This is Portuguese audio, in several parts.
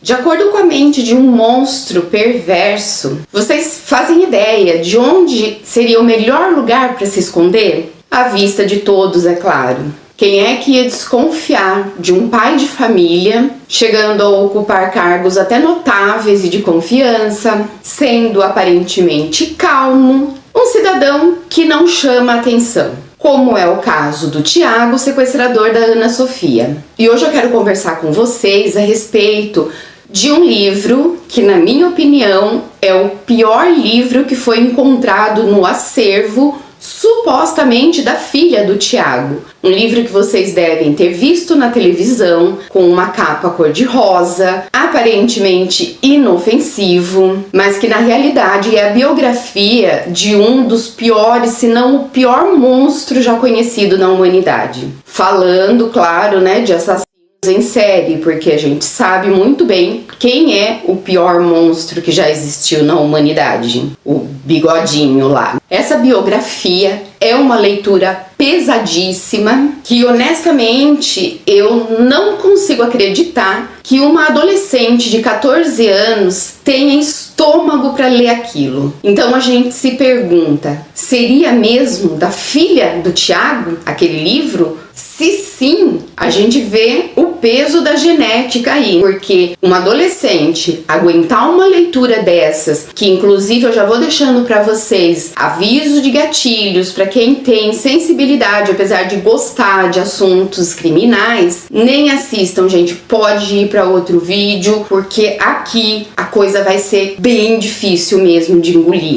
De acordo com a mente de um monstro perverso, vocês fazem ideia de onde seria o melhor lugar para se esconder? À vista de todos, é claro. Quem é que ia desconfiar de um pai de família, chegando a ocupar cargos até notáveis e de confiança, sendo aparentemente calmo, um cidadão que não chama atenção, como é o caso do Tiago, sequestrador da Ana Sofia. E hoje eu quero conversar com vocês a respeito de um livro que, na minha opinião, é o pior livro que foi encontrado no acervo supostamente da filha do Tiago. Um livro que vocês devem ter visto na televisão, com uma capa cor-de-rosa, aparentemente inofensivo, mas que na realidade é a biografia de um dos piores, se não o pior monstro já conhecido na humanidade. Falando, claro, de assassinos em série, porque a gente sabe muito bem quem é o pior monstro que já existiu na humanidade, o Bigodinho lá. Essa biografia é uma leitura pesadíssima que, honestamente, eu não consigo acreditar que uma adolescente de 14 anos tenha estômago para ler aquilo. Então a gente se pergunta, seria mesmo da filha do Tiago aquele livro? Se sim, a gente vê o peso da genética aí, porque uma adolescente aguentar uma leitura dessas, que inclusive eu já vou deixando para vocês aviso de gatilhos para quem tem sensibilidade, apesar de gostar de assuntos criminais, nem assistam, gente, pode ir para outro vídeo, porque aqui a coisa vai ser bem difícil mesmo de engolir.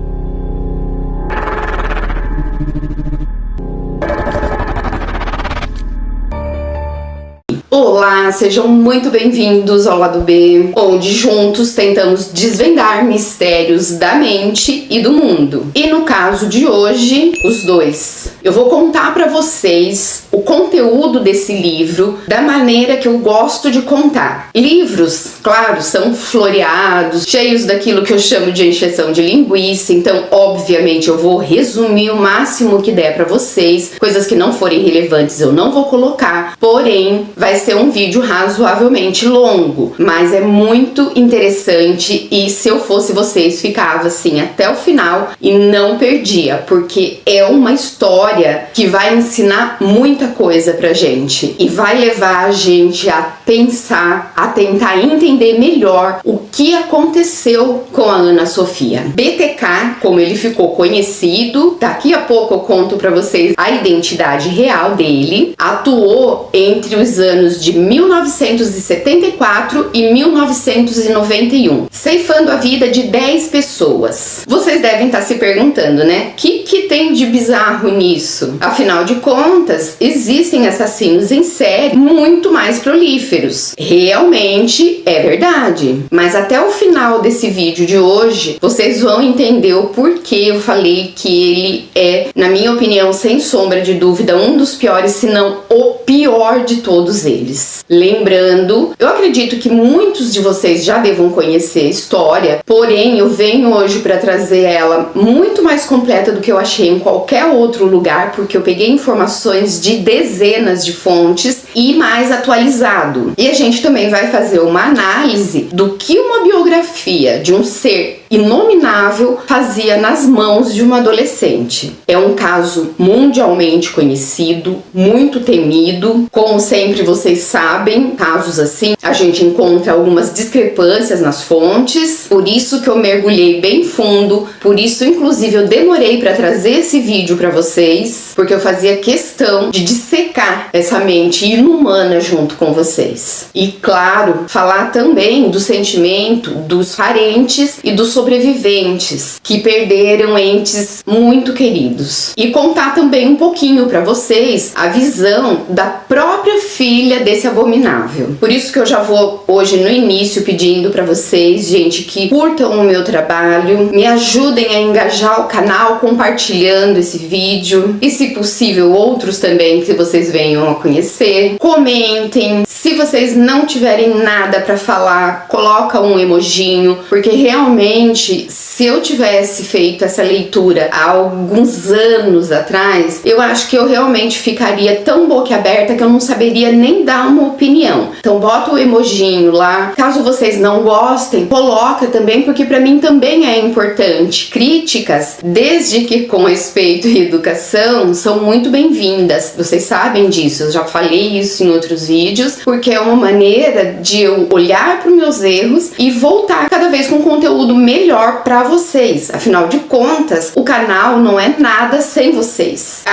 Olá, sejam muito bem-vindos ao Lado B, onde juntos tentamos desvendar mistérios da mente e do mundo. E no caso de hoje, os dois. Eu vou contar para vocês o conteúdo desse livro da maneira que eu gosto de contar. Livros, claro, são floreados, cheios daquilo que eu chamo de encheção de linguiça, então obviamente eu vou resumir o máximo que der para vocês. Coisas que não forem relevantes eu não vou colocar, porém vai ser um vídeo razoavelmente longo, mas é muito interessante e se eu fosse vocês ficava assim até o final e não perdia, porque é uma história que vai ensinar muita coisa pra gente e vai levar a gente a pensar, a tentar entender melhor o que aconteceu com a Ana Sofia. BTK, como ele ficou conhecido, daqui a pouco eu conto pra vocês a identidade real dele, atuou entre os anos de 1974 e 1991, ceifando a vida de 10 pessoas. Vocês devem estar se perguntando, o que tem de bizarro nisso? Afinal de contas, existem assassinos em série muito mais prolíferos. Realmente é verdade. Mas até o final desse vídeo de hoje, vocês vão entender o porquê eu falei que ele é, na minha opinião, sem sombra de dúvida, um dos piores, se não o pior de todos eles. Lembrando, eu acredito que muitos de vocês já devam conhecer a história, porém eu venho hoje para trazer ela muito mais completa do que eu achei em qualquer outro lugar, porque eu peguei informações de dezenas de fontes e mais atualizado. E a gente também vai fazer uma análise do que uma biografia de um ser inominável fazia nas mãos de uma adolescente. É um caso mundialmente conhecido, muito temido. Como sempre vocês sabem, casos assim, a gente encontra algumas discrepâncias nas fontes, por isso que eu mergulhei bem fundo, por isso inclusive eu demorei para trazer esse vídeo para vocês, porque eu fazia questão de dissecar essa mente inumana junto com vocês. E claro, falar também do sentimento dos parentes e dos sobreviventes que perderam entes muito queridos. E contar também um pouquinho para vocês a visão da própria filha desse abominável. Por isso que eu já vou hoje no início pedindo para vocês, gente, que curtam o meu trabalho, me ajudem a engajar o canal compartilhando esse vídeo e, se possível, outros também que vocês venham a conhecer. Comentem. Se vocês não tiverem nada para falar, coloca um emojinho, porque realmente Sinceramente, se eu tivesse feito essa leitura há alguns anos atrás, eu acho que eu realmente ficaria tão boquiaberta que eu não saberia nem dar uma opinião. Então bota o emojinho lá. Caso vocês não gostem, coloca também, porque pra mim também é importante. Críticas, desde que com respeito e educação, são muito bem-vindas. Vocês sabem disso, eu já falei isso em outros vídeos, porque é uma maneira de eu olhar para os meus erros e voltar cada vez com conteúdo melhor para vocês. Afinal de contas, o canal não é nada sem vocês.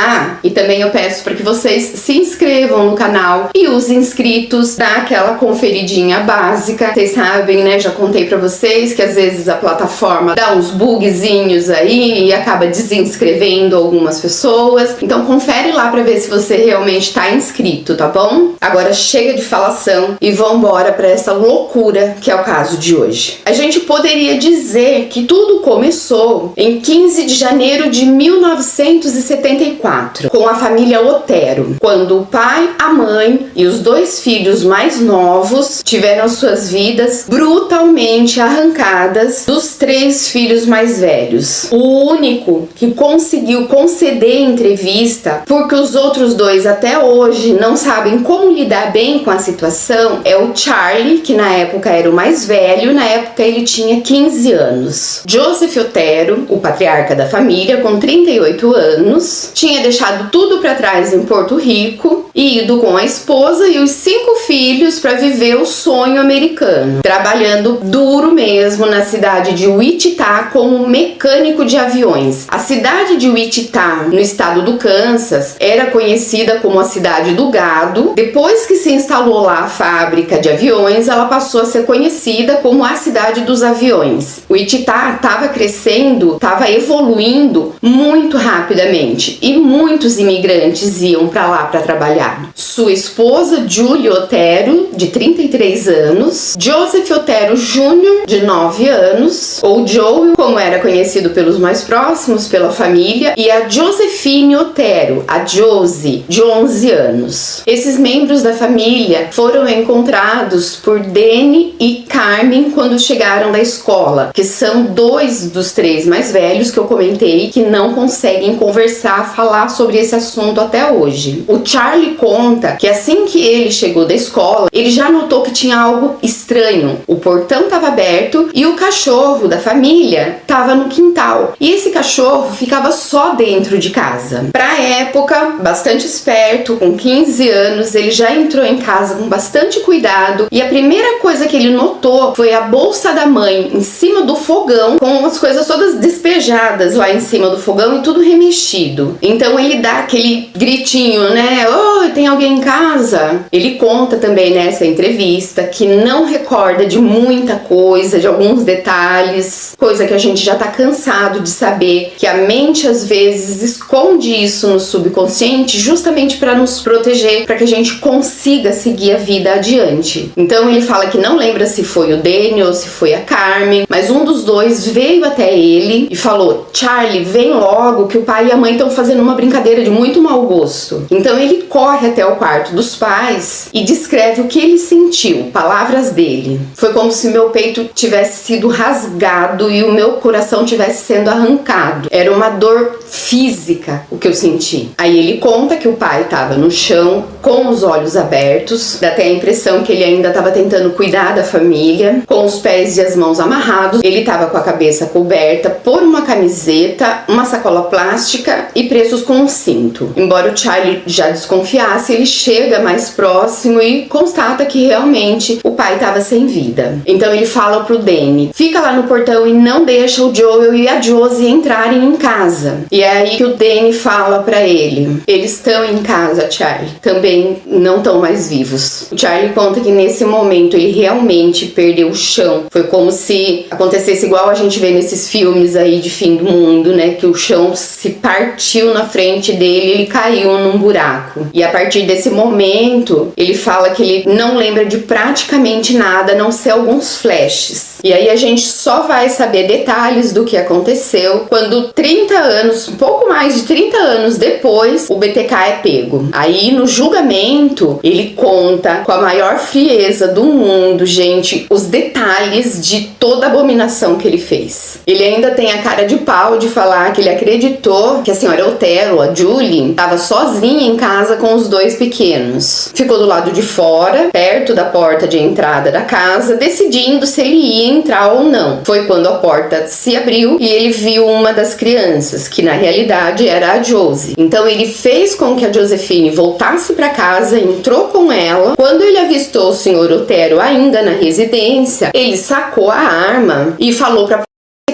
E também eu peço para que vocês se inscrevam no canal e os inscritos dá aquela conferidinha básica. Vocês sabem, né? Já contei para vocês que às vezes a plataforma dá uns bugzinhos aí e acaba desinscrevendo algumas pessoas. Então confere lá para ver se você realmente está inscrito, tá bom? Agora chega de falação e vambora para essa loucura que é o caso de hoje. A gente poderia dizer que tudo começou em 15 de janeiro de 1974, com a família Otero, quando o pai, a mãe e os 2 filhos mais novos tiveram suas vidas brutalmente arrancadas dos 3 filhos mais velhos. O único que conseguiu conceder entrevista, porque os outros 2 até hoje não sabem como lidar bem com a situação, é o Charlie, que na época era o mais velho, na época ele tinha 15 anos. Joseph Otero, o patriarca da família, com 38 anos, tinha deixado tudo para trás em Porto Rico e ido com a esposa e os 5 filhos para viver o sonho americano, trabalhando duro mesmo na cidade de Wichita como mecânico de aviões. A cidade de Wichita, no estado do Kansas, era conhecida como a cidade do gado. Depois que se instalou lá a fábrica de aviões, ela passou a ser conhecida como a cidade dos aviões. Wichita estava crescendo, estava evoluindo muito rapidamente e muitos imigrantes iam para lá para trabalhar. Sua esposa, Julie Otero, de 33 anos, Joseph Otero Jr., de 9 anos, ou Joe, como era conhecido pelos mais próximos, pela família, e a Josephine Otero, a Josie, de 11 anos. Esses membros da família foram encontrados por Danny e Carmen quando chegaram da escola, que são 2 dos 3 mais velhos que eu comentei que não conseguem conversar, falar sobre esse assunto até hoje. O Charlie conta que assim que ele chegou da escola, ele já notou que tinha algo estranho. O portão estava aberto e o cachorro da família estava no quintal. E esse cachorro ficava só dentro de casa. Pra época, bastante esperto, com 15 anos, ele já entrou em casa com bastante cuidado e a primeira coisa que ele notou foi a bolsa da mãe em cima do fogão, com as coisas todas despejadas lá em cima do fogão e tudo remexido. Então ele dá aquele gritinho, né? Oi, tem alguém em casa? Ele conta também nessa entrevista que não recorda de muita coisa, de alguns detalhes, coisa que a gente já tá cansado de saber, que a mente às vezes esconde isso no subconsciente justamente para nos proteger, para que a gente consiga seguir a vida adiante. Então ele fala que não lembra se foi o Danny ou se foi a Carmen, mas um dos 2 veio até ele e falou: Charlie, vem logo que o pai e a mãe estão fazendo uma brincadeira de muito mau gosto. Então ele corre até o quarto dos pais e descreve o que ele sentiu, palavras dele. Foi como se meu peito tivesse sido rasgado e o meu coração tivesse sendo arrancado. Era uma dor física o que eu senti. Aí ele conta que o pai estava no chão com os olhos abertos, dá até a impressão que ele ainda estava tentando cuidar da família, com os pés e as mãos amarrados. Ele estava com a cabeça coberta por uma camiseta, uma sacola plástica e presos com um cinto. Embora o Charlie já desconfiasse, ele chega mais próximo e constata que realmente o pai estava sem vida. Então ele fala pro Danny: fica lá no portão e não deixa o Joel e a Josie entrarem em casa. E é aí que o Danny fala pra ele: eles estão em casa, Charlie, também não estão mais vivos. O Charlie conta que nesse momento ele realmente perdeu o chão. Foi como se acontecesse igual a gente vê nesses filmes aí de fim do mundo, né? Que o chão se partiu na frente dele e ele caiu num buraco. E a partir desse momento, ele fala que ele não lembra de praticamente nada, a não ser alguns flashes. E aí a gente só vai saber detalhes do que aconteceu quando 30 anos, um pouco mais de 30 anos depois, o BTK é pego. Aí no julgamento ele conta com a maior frieza do mundo, gente, os detalhes de toda a abominação que ele fez. Ele ainda tem a cara de pau de falar que ele acreditou que a senhora Otero, a Julie, estava sozinha em casa com os dois pequenos. Ficou do lado de fora, perto da porta de entrada da casa, decidindo se ele ia entrar ou não. Foi quando a porta se abriu e ele viu uma das crianças, que na realidade era a Josie. Então ele fez com que a Josephine voltasse para casa, entrou com ela. Quando ele avistou o senhor Otero ainda na residência, ele sacou a arma e falou para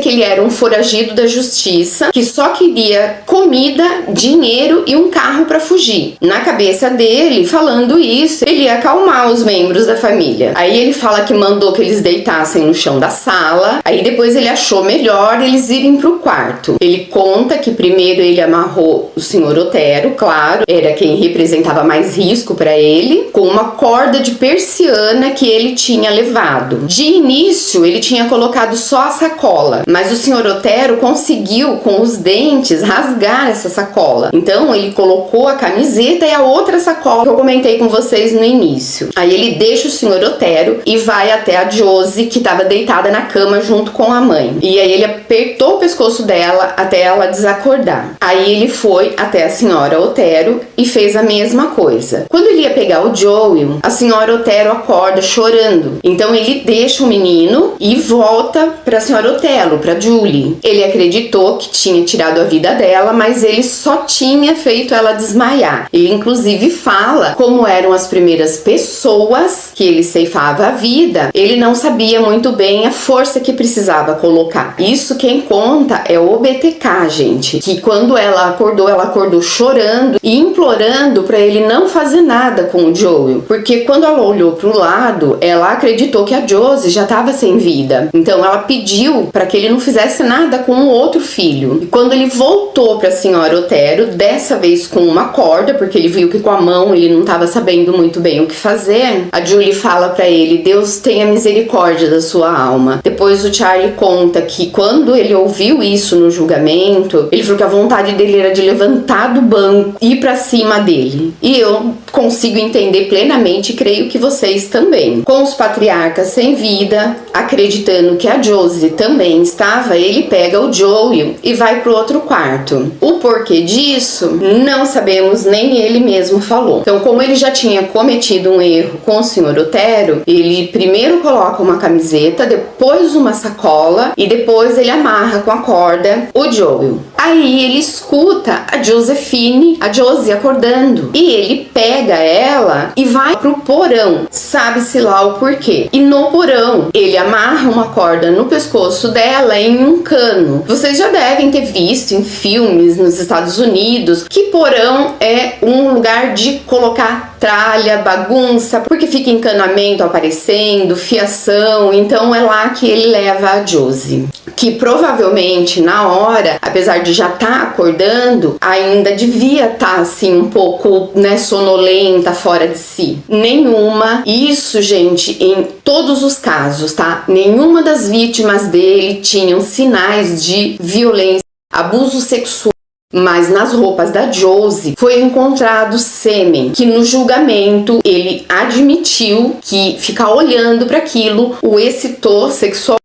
que ele era um foragido da justiça que só queria comida, dinheiro e um carro para fugir. Na cabeça dele, falando isso, ele ia acalmar os membros da família. Aí ele fala que mandou que eles deitassem no chão da sala. Aí depois ele achou melhor eles irem pro quarto. Ele conta que primeiro ele amarrou o senhor Otero, claro, era quem representava mais risco para ele, com uma corda de persiana que ele tinha levado. De início, ele tinha colocado só a sacola, mas o senhor Otero conseguiu, com os dentes, rasgar essa sacola. Então ele colocou a camiseta e a outra sacola que eu comentei com vocês no início. Aí ele deixa o senhor Otero e vai até a Josie, que estava deitada na cama junto com a mãe. E aí ele apertou o pescoço dela até ela desacordar. Aí ele foi até a senhora Otero e fez a mesma coisa. Quando ele ia pegar o Joel, a senhora Otero acorda chorando. Então ele deixa o menino e volta para a senhora Otero, para Julie. Ele acreditou que tinha tirado a vida dela, mas ele só tinha feito ela desmaiar. Ele inclusive fala como eram as primeiras pessoas que ele ceifava a vida. Ele não sabia muito bem a força que precisava colocar. Isso quem conta é o BTK, gente. Que quando ela acordou chorando e implorando para ele não fazer nada com o Joel. Porque quando ela olhou para o lado, ela acreditou que a Josie já estava sem vida. Então ela pediu para que ele não fizesse nada com o outro filho. E quando ele voltou para a senhora Otero, dessa vez com uma corda, porque ele viu que com a mão ele não estava sabendo muito bem o que fazer, a Julie fala para ele: Deus tenha misericórdia da sua alma. Depois o Charlie conta que quando ele ouviu isso no julgamento, ele falou que a vontade dele era de levantar do banco e ir para cima dele. E eu consigo entender plenamente, creio que vocês também. Com os patriarcas sem vida, acreditando que a Josie também estava, ele pega o Joel e vai pro outro quarto. O porquê disso, não sabemos, nem ele mesmo falou. Então, como ele já tinha cometido um erro com o senhor Otero, ele primeiro coloca uma camiseta, depois uma sacola e depois ele amarra com a corda o Joel. Aí ele escuta a Josephine, a Josie acordando, e ele pega ela e vai pro porão, sabe-se lá o porquê. E no porão, ele amarra uma corda no pescoço dela em um cano. Vocês já devem ter visto em filmes nos Estados Unidos que porão é um lugar de colocar tralha, bagunça, porque fica encanamento aparecendo, fiação. Então é lá que ele leva a Josie, que provavelmente na hora, apesar de já estar acordando, ainda devia estar assim um pouco, né, sonolenta, fora de si. Nenhuma, isso, gente, em todos os casos, tá? Nenhuma das vítimas dele tinham sinais de violência, abuso sexual. Mas nas roupas da Josie foi encontrado sêmen, que no julgamento ele admitiu que ficar olhando para aquilo o excitou sexualmente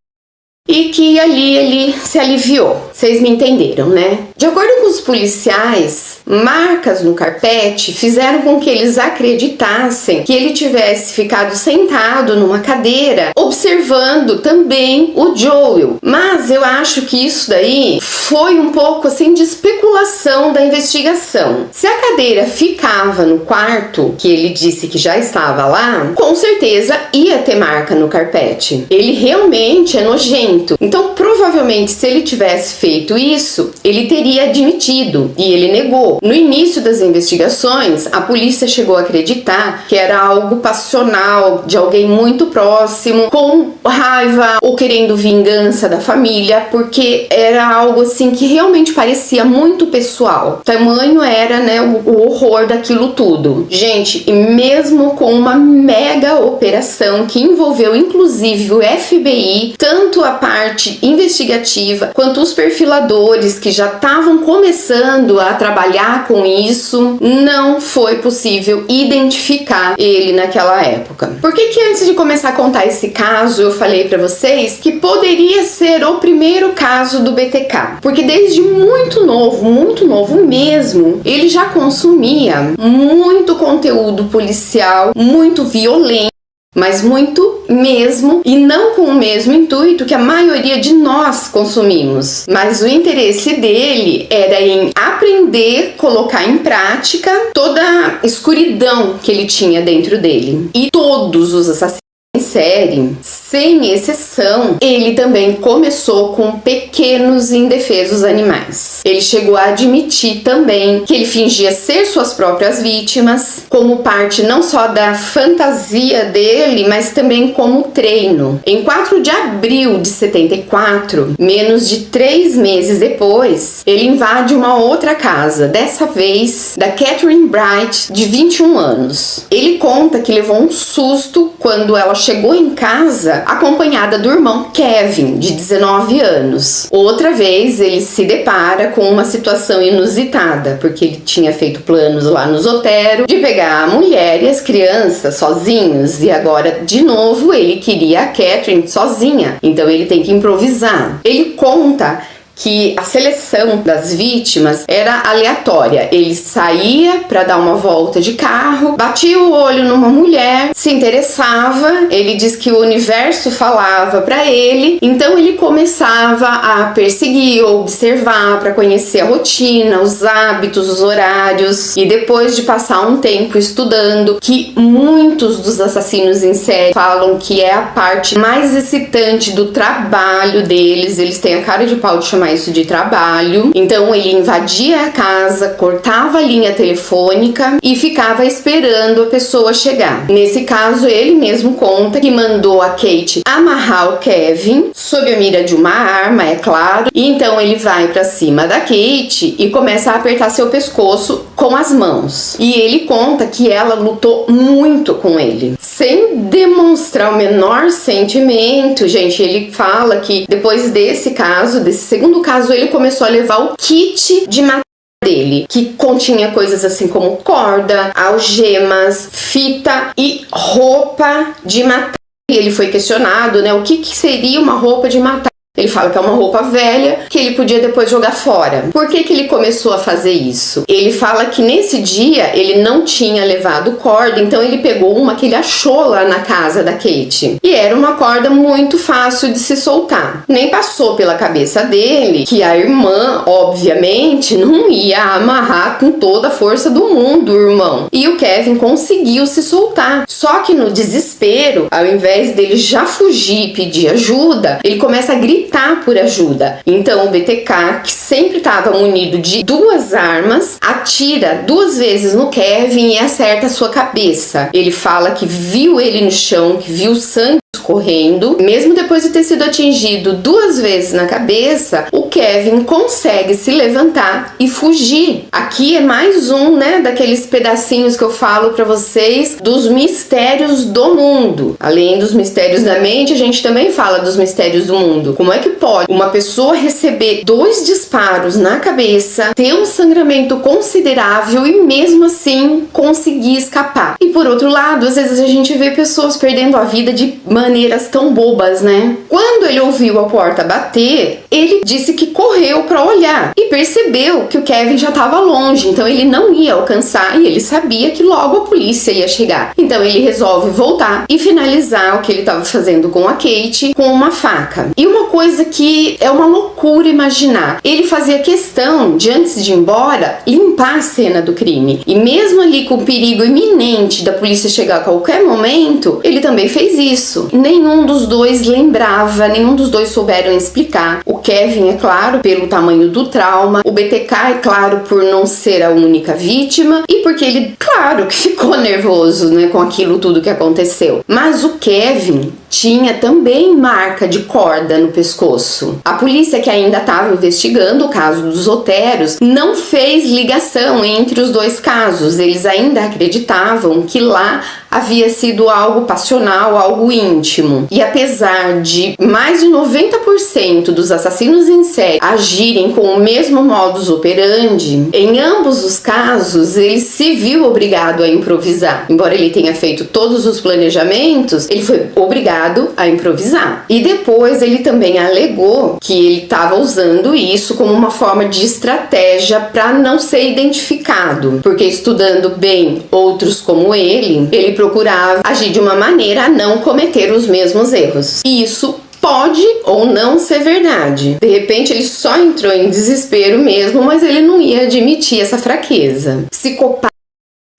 e que ali ele se aliviou. Vocês me entenderam, né? De acordo com os policiais, marcas no carpete fizeram com que eles acreditassem que ele tivesse ficado sentado numa cadeira, observando também o Joel. Mas eu acho que isso daí foi um pouco assim de especulação da investigação. Se a cadeira ficava no quarto, que ele disse que já estava lá, com certeza ia ter marca no carpete. Ele realmente é nojento. Então, provavelmente, se ele tivesse feito isso, ele teria teria admitido, e ele negou. No início das investigações, a polícia chegou a acreditar que era algo passional, de alguém muito próximo, com raiva ou querendo vingança da família, porque era algo assim que realmente parecia muito pessoal. Tamanho era, né, o horror daquilo tudo. Gente, e mesmo com uma mega operação que envolveu inclusive o FBI, tanto a parte investigativa quanto os perfiladores que já estavam começando a trabalhar com isso, não foi possível identificar ele naquela época. Por que antes de começar a contar esse caso eu falei pra vocês que poderia ser o primeiro caso do BTK? Porque desde muito novo mesmo, ele já consumia muito conteúdo policial, muito violento, mas muito mesmo, e não com o mesmo intuito que a maioria de nós consumimos. Mas o interesse dele era em aprender, colocar em prática toda a escuridão que ele tinha dentro dele. E todos os assassinos em série, sem exceção, ele também começou com pequenos e indefesos animais. Ele chegou a admitir também que ele fingia ser suas próprias vítimas, como parte não só da fantasia dele, mas também como treino. Em 4 de abril de 74, menos de 3 meses depois, ele invade uma outra casa, dessa vez da Catherine Bright, de 21 anos. Ele conta que levou um susto quando ela chegou em casa acompanhada do irmão Kevin, de 19 anos. Outra vez ele se depara com uma situação inusitada, porque ele tinha feito planos lá no Zotero de pegar a mulher e as crianças sozinhos, e agora de novo ele queria a Catherine sozinha, então ele tem que improvisar. Ele conta que a seleção das vítimas era aleatória. Ele saía para dar uma volta de carro, batia o olho numa mulher, se interessava, ele diz que o universo falava para ele, então ele começava a perseguir, observar para conhecer a rotina, os hábitos, os horários, e depois de passar um tempo estudando, que muitos dos assassinos em série falam que é a parte mais excitante do trabalho deles, eles têm a cara de pau de chamar isso de trabalho. Então ele invadia a casa, cortava a linha telefônica e ficava esperando a pessoa chegar. Nesse caso, ele mesmo conta que mandou a Kate amarrar o Kevin sob a mira de uma arma, é claro, e então ele vai pra cima da Kate e começa a apertar seu pescoço com as mãos. E ele conta que ela lutou muito com ele, sem demonstrar o menor sentimento. Gente, ele fala que depois desse caso, desse segundo caso, ele começou a levar o kit de matar dele, que continha coisas assim como corda, algemas, fita e roupa de matar. E ele foi questionado, né, o que seria uma roupa de matar. Ele fala que é uma roupa velha que ele podia depois jogar fora. Por que ele começou a fazer isso? Ele fala que nesse dia ele não tinha levado corda, então ele pegou uma que ele achou lá na casa da Kate. E era uma corda muito fácil de se soltar. Nem passou pela cabeça dele que a irmã, obviamente, não ia amarrar com toda a força do mundo o irmão. E o Kevin conseguiu se soltar. Só que no desespero, ao invés dele já fugir e pedir ajuda, ele começa a gritar por ajuda. Então o BTK, que sempre estava munido de 2 armas, atira 2 vezes no Kevin e acerta a sua cabeça. Ele fala que viu ele no chão, que viu sangue correndo. Mesmo depois de ter sido atingido 2 vezes na cabeça, o Kevin consegue se levantar e fugir. Aqui é mais um, né, daqueles pedacinhos que eu falo pra vocês dos mistérios do mundo. Além dos mistérios da mente, a gente também fala dos mistérios do mundo. Como é que pode uma pessoa receber 2 disparos na cabeça, ter um sangramento considerável e mesmo assim conseguir escapar? E por outro lado, às vezes a gente vê pessoas perdendo a vida de maneiras tão bobas, né? Quando ele ouviu a porta bater, ele disse que correu para olhar e percebeu que o Kevin já estava longe, então ele não ia alcançar e ele sabia que logo a polícia ia chegar. Então ele resolve voltar e finalizar o que ele estava fazendo com a Kate com uma faca. E uma coisa que é uma loucura imaginar, ele fazia questão de, antes de ir embora, limpar a cena do crime. E mesmo ali com o perigo iminente da polícia chegar a qualquer momento, ele também fez isso. Nenhum dos dois lembrava, nenhum dos dois souberam explicar o O Kevin, é claro, pelo tamanho do trauma. O BTK, é claro, por não ser a única vítima. E porque ele, claro, que ficou nervoso, né, com aquilo tudo que aconteceu. Mas o Kevin tinha também marca de corda no pescoço. A polícia, que ainda estava investigando o caso dos Oteros, não fez ligação entre os dois casos. Eles ainda acreditavam que lá havia sido algo passional, algo íntimo. E apesar de mais de 90% dos assassinos em série agirem com o mesmo modus operandi, em ambos os casos ele se viu obrigado a improvisar. Embora ele tenha feito todos os planejamentos, ele foi obrigado a improvisar. E depois ele também alegou que ele estava usando isso como uma forma de estratégia para não ser identificado, porque estudando bem outros como ele procurava agir de uma maneira a não cometer os mesmos erros. E isso pode ou não ser verdade. De repente ele só entrou em desespero mesmo, mas ele não ia admitir essa fraqueza. Psicopata.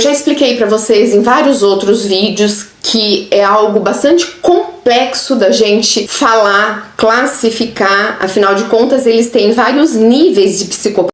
Eu já expliquei para vocês em vários outros vídeos que é algo bastante complexo da gente falar, classificar. Afinal de contas, eles têm vários níveis de psicopatia.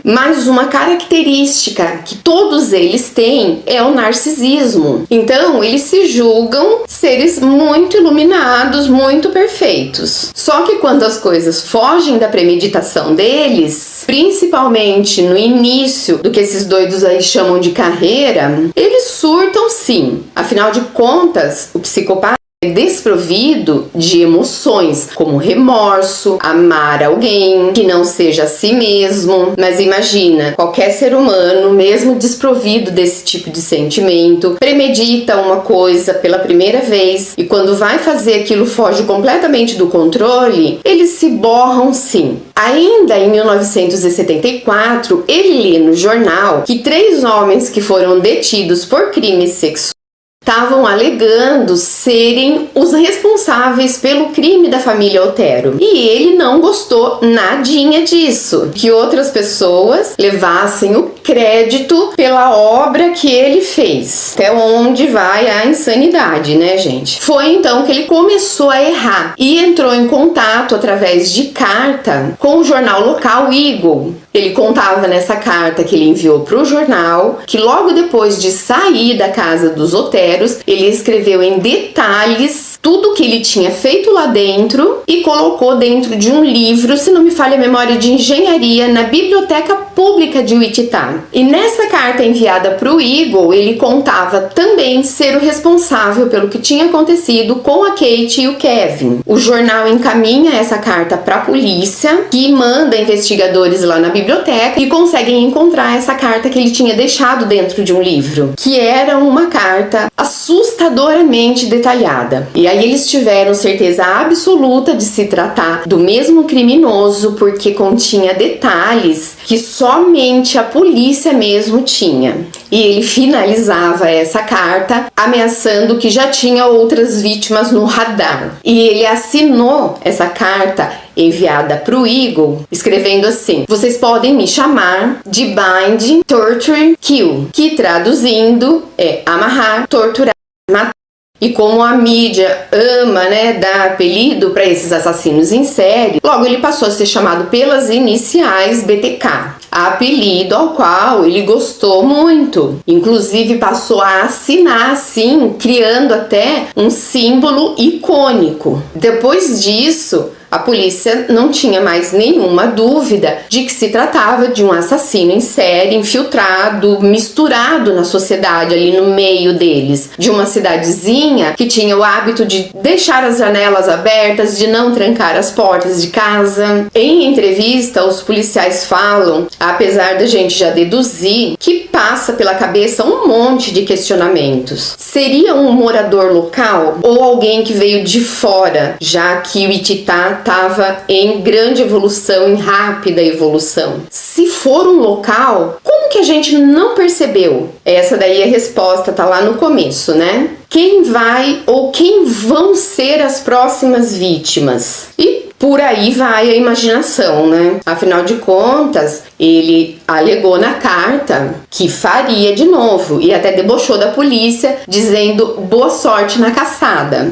Mas uma característica que todos eles têm é o narcisismo. Então, eles se julgam seres muito iluminados, muito perfeitos. Só que quando as coisas fogem da premeditação deles, principalmente no início do que esses doidos aí chamam de carreira, eles surtam sim. Afinal de contas, o psicopata é desprovido de emoções, como remorso, amar alguém que não seja a si mesmo. Mas imagina, qualquer ser humano, mesmo desprovido desse tipo de sentimento, premedita uma coisa pela primeira vez e quando vai fazer aquilo foge completamente do controle, eles se borram sim. Ainda em 1974, ele lê no jornal que 3 homens que foram detidos por crimes sexuais estavam alegando serem os responsáveis pelo crime da família Otero. E ele não gostou nadinha disso, que outras pessoas levassem o crédito pela obra que ele fez. Até onde vai a insanidade, né, gente? Foi então que ele começou a errar e entrou em contato através de carta com o jornal local Eagle. Ele contava nessa carta que ele enviou para o jornal que logo depois de sair da casa dos Oteros, ele escreveu em detalhes tudo que ele tinha feito lá dentro e colocou dentro de um livro, se não me falha a memória, de engenharia na Biblioteca Pública de Wichita. E nessa carta enviada para o Eagle, ele contava também ser o responsável pelo que tinha acontecido com a Kate e o Kevin. O jornal encaminha essa carta para a polícia, que manda investigadores lá na biblioteca e conseguem encontrar essa carta que ele tinha deixado dentro de um livro, que era uma carta assustadoramente detalhada. E aí eles tiveram certeza absoluta de se tratar do mesmo criminoso, porque continha detalhes que somente a polícia mesmo tinha. E ele finalizava essa carta ameaçando que já tinha outras vítimas no radar. E ele assinou essa carta enviada para o Eagle, escrevendo assim: vocês podem me chamar de Bind, Torture, Kill, que traduzindo é amarrar, torturar, matar. E como a mídia ama, né, dar apelido para esses assassinos em série, logo ele passou a ser chamado pelas iniciais BTK, apelido ao qual ele gostou muito. Inclusive passou a assinar assim, criando até um símbolo icônico. Depois disso, a polícia não tinha mais nenhuma dúvida de que se tratava de um assassino em série, infiltrado, misturado na sociedade, ali no meio deles, de uma cidadezinha que tinha o hábito de deixar as janelas abertas, de não trancar as portas de casa. Em entrevista, os policiais falam, apesar da gente já deduzir, que passa pela cabeça um monte de questionamentos. Seria um morador local ou alguém que veio de fora, já que Wichita estava em grande evolução, em rápida evolução? Se for um local, como que a gente não percebeu? Essa daí a resposta tá lá no começo, né? Quem vai ou quem vão ser as próximas vítimas? E por aí vai a imaginação, né? Afinal de contas, ele alegou na carta que faria de novo e até debochou da polícia, dizendo boa sorte na caçada.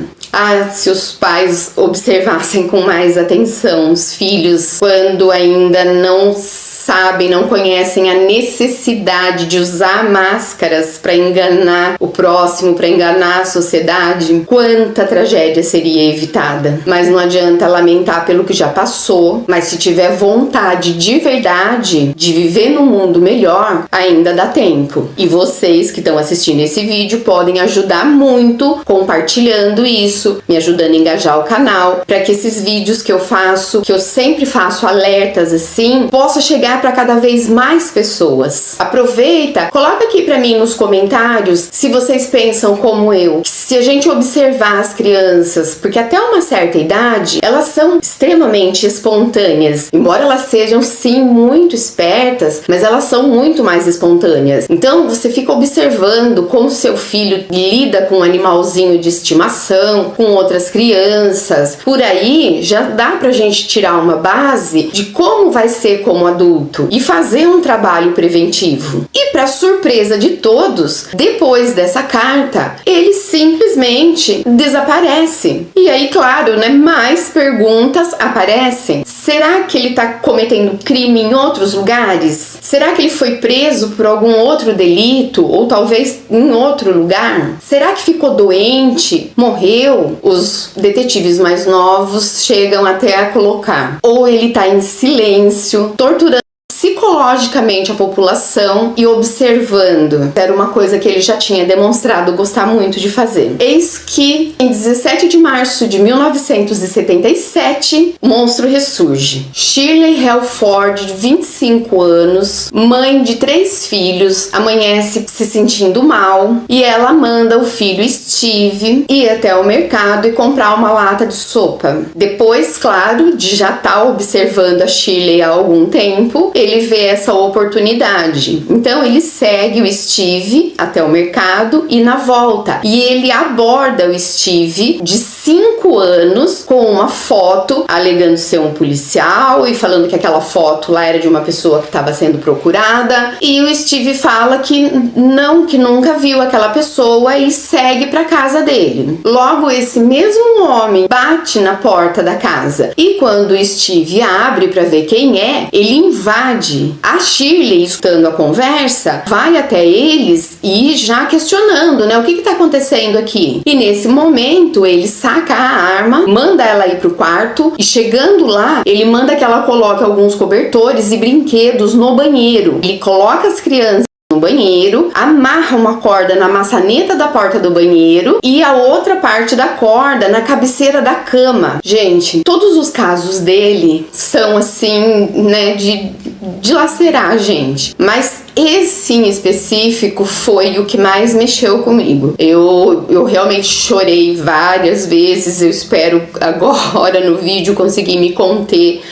se os pais observassem com mais atenção os filhos quando ainda não sabem, não conhecem a necessidade de usar máscaras para enganar o próximo, para enganar a sociedade, quanta tragédia seria evitada. Mas não adianta lamentar pelo que já passou, mas se tiver vontade de verdade de viver num mundo melhor, ainda dá tempo. E vocês que estão assistindo esse vídeo podem ajudar muito compartilhando isso, me ajudando a engajar o canal, para que esses vídeos que eu faço, que eu sempre faço alertas assim, possa chegar para cada vez mais pessoas. Aproveita, coloca aqui para mim nos comentários se vocês pensam como eu. Se a gente observar as crianças, porque até uma certa idade elas são extremamente espontâneas, embora elas sejam sim muito espertas, mas elas são muito mais espontâneas. Então você fica observando como seu filho lida com um animalzinho de estimação, com outras crianças. Por aí já dá pra gente tirar uma base de como vai ser como adulto e fazer um trabalho preventivo. E para surpresa de todos, depois dessa carta, ele simplesmente desaparece. E aí, claro, né, mais perguntas aparecem. Será que ele tá cometendo crime em outros lugares? Será que ele foi preso por algum outro delito ou talvez em outro lugar? Será que ficou doente? Morreu? Os detetives mais novos chegam até a colocar. Ou ele tá em silêncio, torturando psicologicamente a população e observando. Era uma coisa que ele já tinha demonstrado gostar muito de fazer. Eis que, em 17 de março de 1977, o monstro ressurge. Shirley Helford, de 25 anos, mãe de 3 filhos, amanhece se sentindo mal e ela manda o filho Steve ir até o mercado e comprar uma lata de sopa. Depois, claro, de já estar observando a Shirley há algum tempo, ele vê essa oportunidade. Então ele segue o Steve até o mercado e na volta. E ele aborda o Steve de 5 anos com uma foto alegando ser um policial e falando que aquela foto lá era de uma pessoa que estava sendo procurada. E o Steve fala que nunca viu aquela pessoa e segue para casa dele. Logo, esse mesmo homem bate na porta da casa. E quando o Steve abre para ver quem é, ele invade. A Shirley, escutando a conversa, vai até eles e já questionando, né? O que tá acontecendo aqui? E nesse momento, ele saca a arma, manda ela ir pro quarto e chegando lá, ele manda que ela coloque alguns cobertores e brinquedos no banheiro. Ele coloca as crianças no banheiro, amarra uma corda na maçaneta da porta do banheiro e a outra parte da corda na cabeceira da cama. Gente, todos os casos dele são assim, né, de lacerar a gente. Mas esse em específico foi o que mais mexeu comigo. Eu realmente chorei várias vezes. Eu espero agora no vídeo conseguir me conter.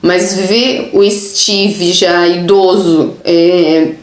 Mas ver o Steve já idoso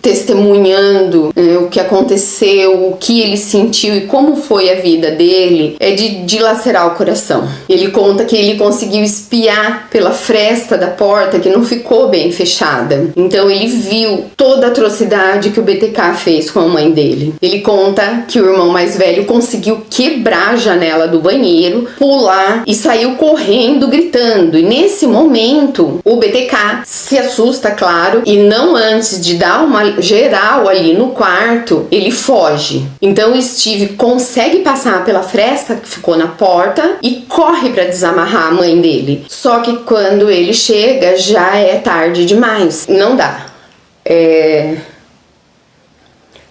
testemunhando o que aconteceu, o que ele sentiu e como foi a vida dele, é de dilacerar o coração. Ele conta que ele conseguiu espiar pela fresta da porta que não ficou bem fechada. Então ele viu toda a atrocidade que o BTK fez com a mãe dele. Ele conta que o irmão mais velho conseguiu quebrar a janela do banheiro, pular e saiu correndo, gritando. E nesse momento o BTK se assusta, claro, e não antes de dar uma geral ali no quarto, ele foge. Então o Steve consegue passar pela fresta que ficou na porta e corre para desamarrar a mãe dele. Só que quando ele chega, já é tarde demais. Não dá.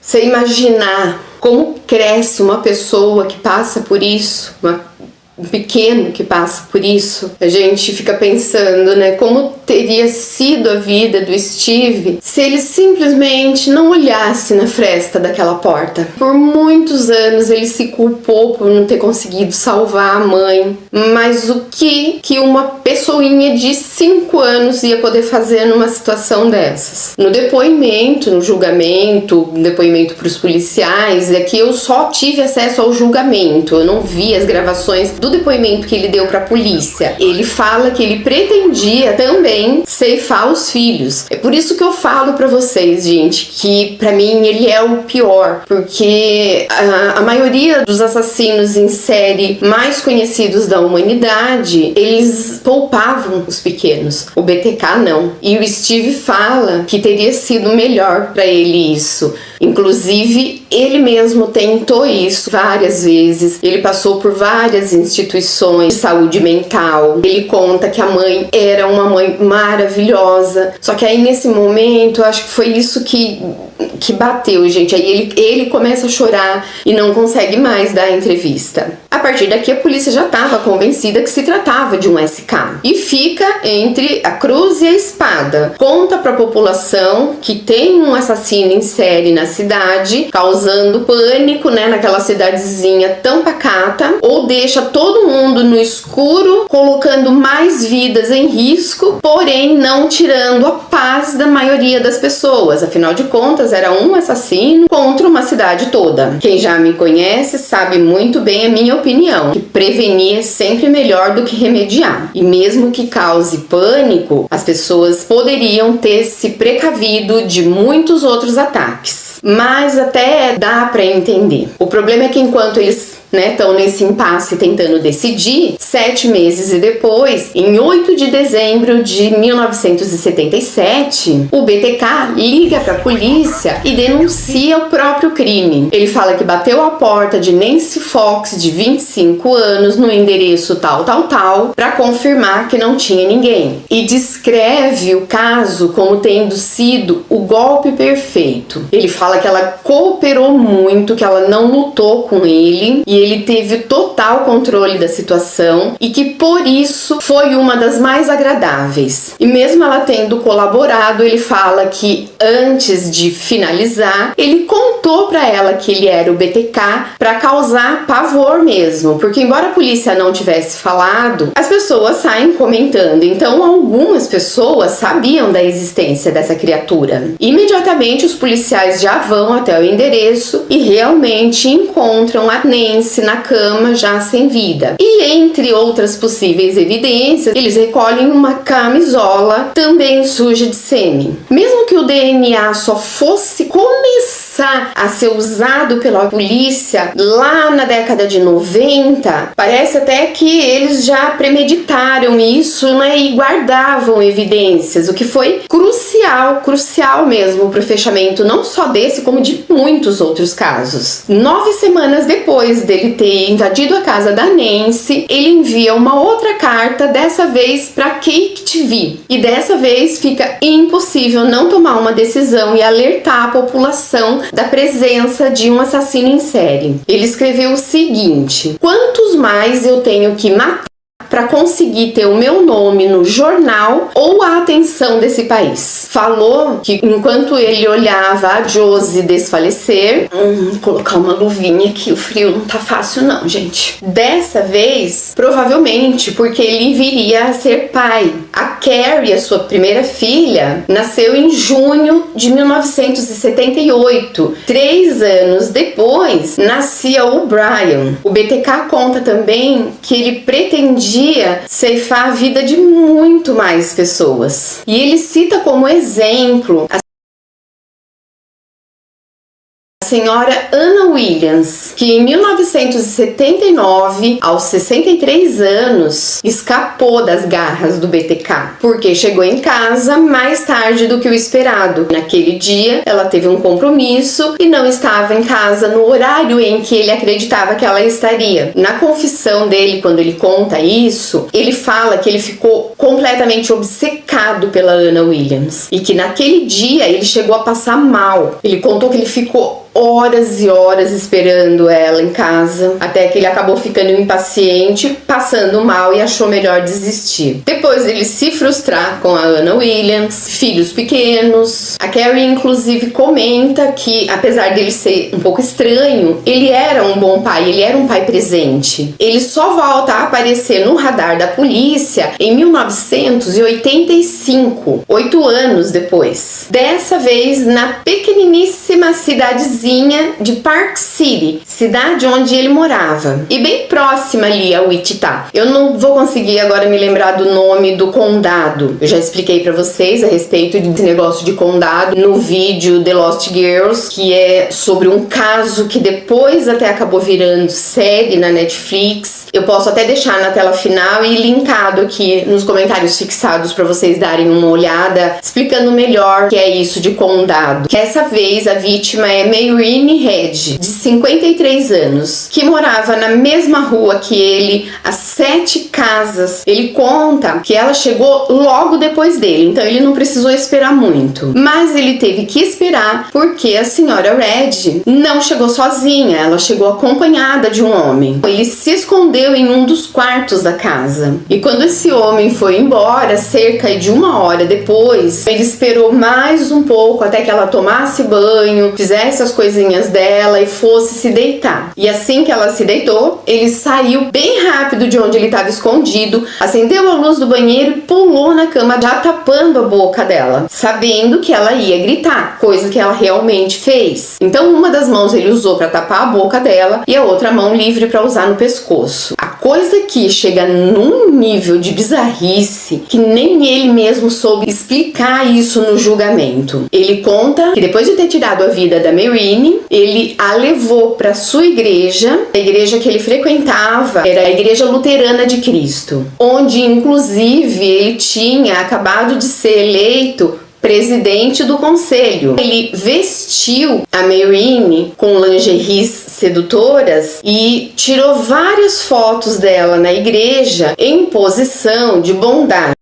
Você imaginar como cresce uma pessoa que passa por isso, um pequeno que passa por isso, a gente fica pensando, né, como teria sido a vida do Steve se ele simplesmente não olhasse na fresta daquela porta. Por muitos anos ele se culpou por não ter conseguido salvar a mãe, mas o que uma pessoinha de 5 anos ia poder fazer numa situação dessas? No depoimento, no julgamento, depoimento para os policiais, é que eu só tive acesso ao julgamento, eu não vi as gravações do do depoimento que ele deu pra polícia, ele fala que ele pretendia também ceifar os filhos. É por isso que eu falo pra vocês, gente, que pra mim ele é o pior, porque a maioria dos assassinos em série mais conhecidos da humanidade, eles poupavam os pequenos. O BTK não. E o Steve fala que teria sido melhor pra ele isso. Inclusive, ele mesmo tentou isso várias vezes. Ele passou por várias instituições de saúde mental. Ele conta que a mãe era uma mãe maravilhosa. Só que aí nesse momento, eu acho que foi isso que bateu, gente. Aí ele começa a chorar e não consegue mais dar a entrevista. A partir daqui, a polícia já estava convencida que se tratava de um SK. E fica entre a cruz e a espada. Conta para a população que tem um assassino em série na cidade, causando pânico, né, naquela cidadezinha tão pacata, ou deixa todo mundo no escuro, colocando mais vidas em risco, porém não tirando a paz da maioria das pessoas. Afinal de contas, era um assassino contra uma cidade toda. Quem já me conhece sabe muito bem a minha opinião, que prevenir é sempre melhor do que remediar. E mesmo que cause pânico, as pessoas poderiam ter se precavido de muitos outros ataques. Mas até dá pra entender. O problema é que enquanto eles estão nesse impasse tentando decidir, 7 meses depois, em 8 de dezembro de 1977, o BTK liga pra polícia e denuncia o próprio crime. Ele fala que bateu a porta de Nancy Fox, de 25 anos, no endereço tal, pra confirmar que não tinha ninguém. E descreve o caso como tendo sido o golpe perfeito. Ele fala que ela cooperou muito, que ela não lutou com ele, e ele teve total controle da situação e que por isso foi uma das mais agradáveis. E mesmo ela tendo colaborado, ele fala que antes de finalizar, ele contou pra ela que ele era o BTK pra causar pavor mesmo, porque embora a polícia não tivesse falado, as pessoas saem comentando. Então algumas pessoas sabiam da existência dessa criatura. Imediatamente os policiais já vão até o endereço e realmente encontram a Nancy na cama já sem vida. E entre outras possíveis evidências, eles recolhem uma camisola também suja de sêmen. Mesmo que o DNA só fosse começar a ser usado pela polícia lá na década de 90, parece até que eles já premeditaram isso, e guardavam evidências, o que foi crucial mesmo para o fechamento não só desse, como de muitos outros casos. 9 semanas depois dele ter invadido a casa da Nancy, ele envia uma outra carta, dessa vez para Kate TV. E dessa vez fica impossível não tomar uma decisão e alertar a população da presença de um assassino em série. Ele escreveu o seguinte: quantos mais eu tenho que matar para conseguir ter o meu nome no jornal ou a atenção desse país? Falou que enquanto ele olhava a Josie desfalecer, colocar uma luvinha aqui, o frio não tá fácil não, gente. Dessa vez, provavelmente porque ele viria a ser pai. A Carrie, a sua primeira filha, nasceu em junho de 1978. 3 anos depois, nascia o Brian. O BTK conta também que ele pretendia ceifar a vida de muito mais pessoas. E ele cita como exemplo a senhora Anna Williams, que em 1979, aos 63 anos, escapou das garras do BTK, porque chegou em casa mais tarde do que o esperado. Naquele dia, ela teve um compromisso e não estava em casa no horário em que ele acreditava que ela estaria. Na confissão dele, quando ele conta isso, ele fala que ele ficou completamente obcecado pela Anna Williams e que naquele dia ele chegou a passar mal. Ele contou que ele ficou horas e horas esperando ela em casa, até que ele acabou ficando impaciente, passando mal e achou melhor desistir. Depois ele se frustrar com a Anna Williams, filhos pequenos. A Carrie inclusive comenta que, apesar dele ser um pouco estranho, ele era um bom pai, ele era um pai presente. Ele só volta a aparecer no radar da polícia em 1985, 8 anos depois. Dessa vez na pequeniníssima cidadezinha vizinha de Park City, cidade onde ele morava, e bem próxima ali a Wichita. Eu não vou conseguir agora me lembrar do nome do condado. Eu já expliquei pra vocês a respeito desse negócio de condado no vídeo The Lost Girls, que é sobre um caso que depois até acabou virando série na Netflix. Eu posso até deixar na tela final e linkado aqui nos comentários fixados para vocês darem uma olhada, explicando melhor o que é isso de condado. Dessa vez a vítima é Maureen Head, de 53 anos, que morava na mesma rua que ele, a 7 casas. Ele conta que ela chegou logo depois dele, então ele não precisou esperar muito. Mas ele teve que esperar porque a senhora Red não chegou sozinha, ela chegou acompanhada de um homem. Ele se escondeu em um dos quartos da casa. E quando esse homem foi embora, cerca de 1 hora depois, ele esperou mais um pouco até que ela tomasse banho, fizesse as coisinhas dela e fosse se deitar. E assim que ela se deitou, ele saiu bem rápido de onde ele estava escondido, acendeu a luz do banheiro e pulou na cama, já tapando a boca dela, sabendo que ela ia gritar, coisa que ela realmente fez. Então uma das mãos ele usou para tapar a boca dela e a outra mão livre para usar no pescoço. A coisa aqui chega num nível de bizarrice que nem ele mesmo soube explicar isso no julgamento. Ele conta que depois de ter tirado a vida da Maureen, ele a levou para sua igreja. A igreja que ele frequentava era a Igreja Luterana de Cristo, onde inclusive ele tinha acabado de ser eleito presidente do conselho. Ele vestiu a Maureen com lingeries sedutoras e tirou várias fotos dela na igreja em posição de bondade.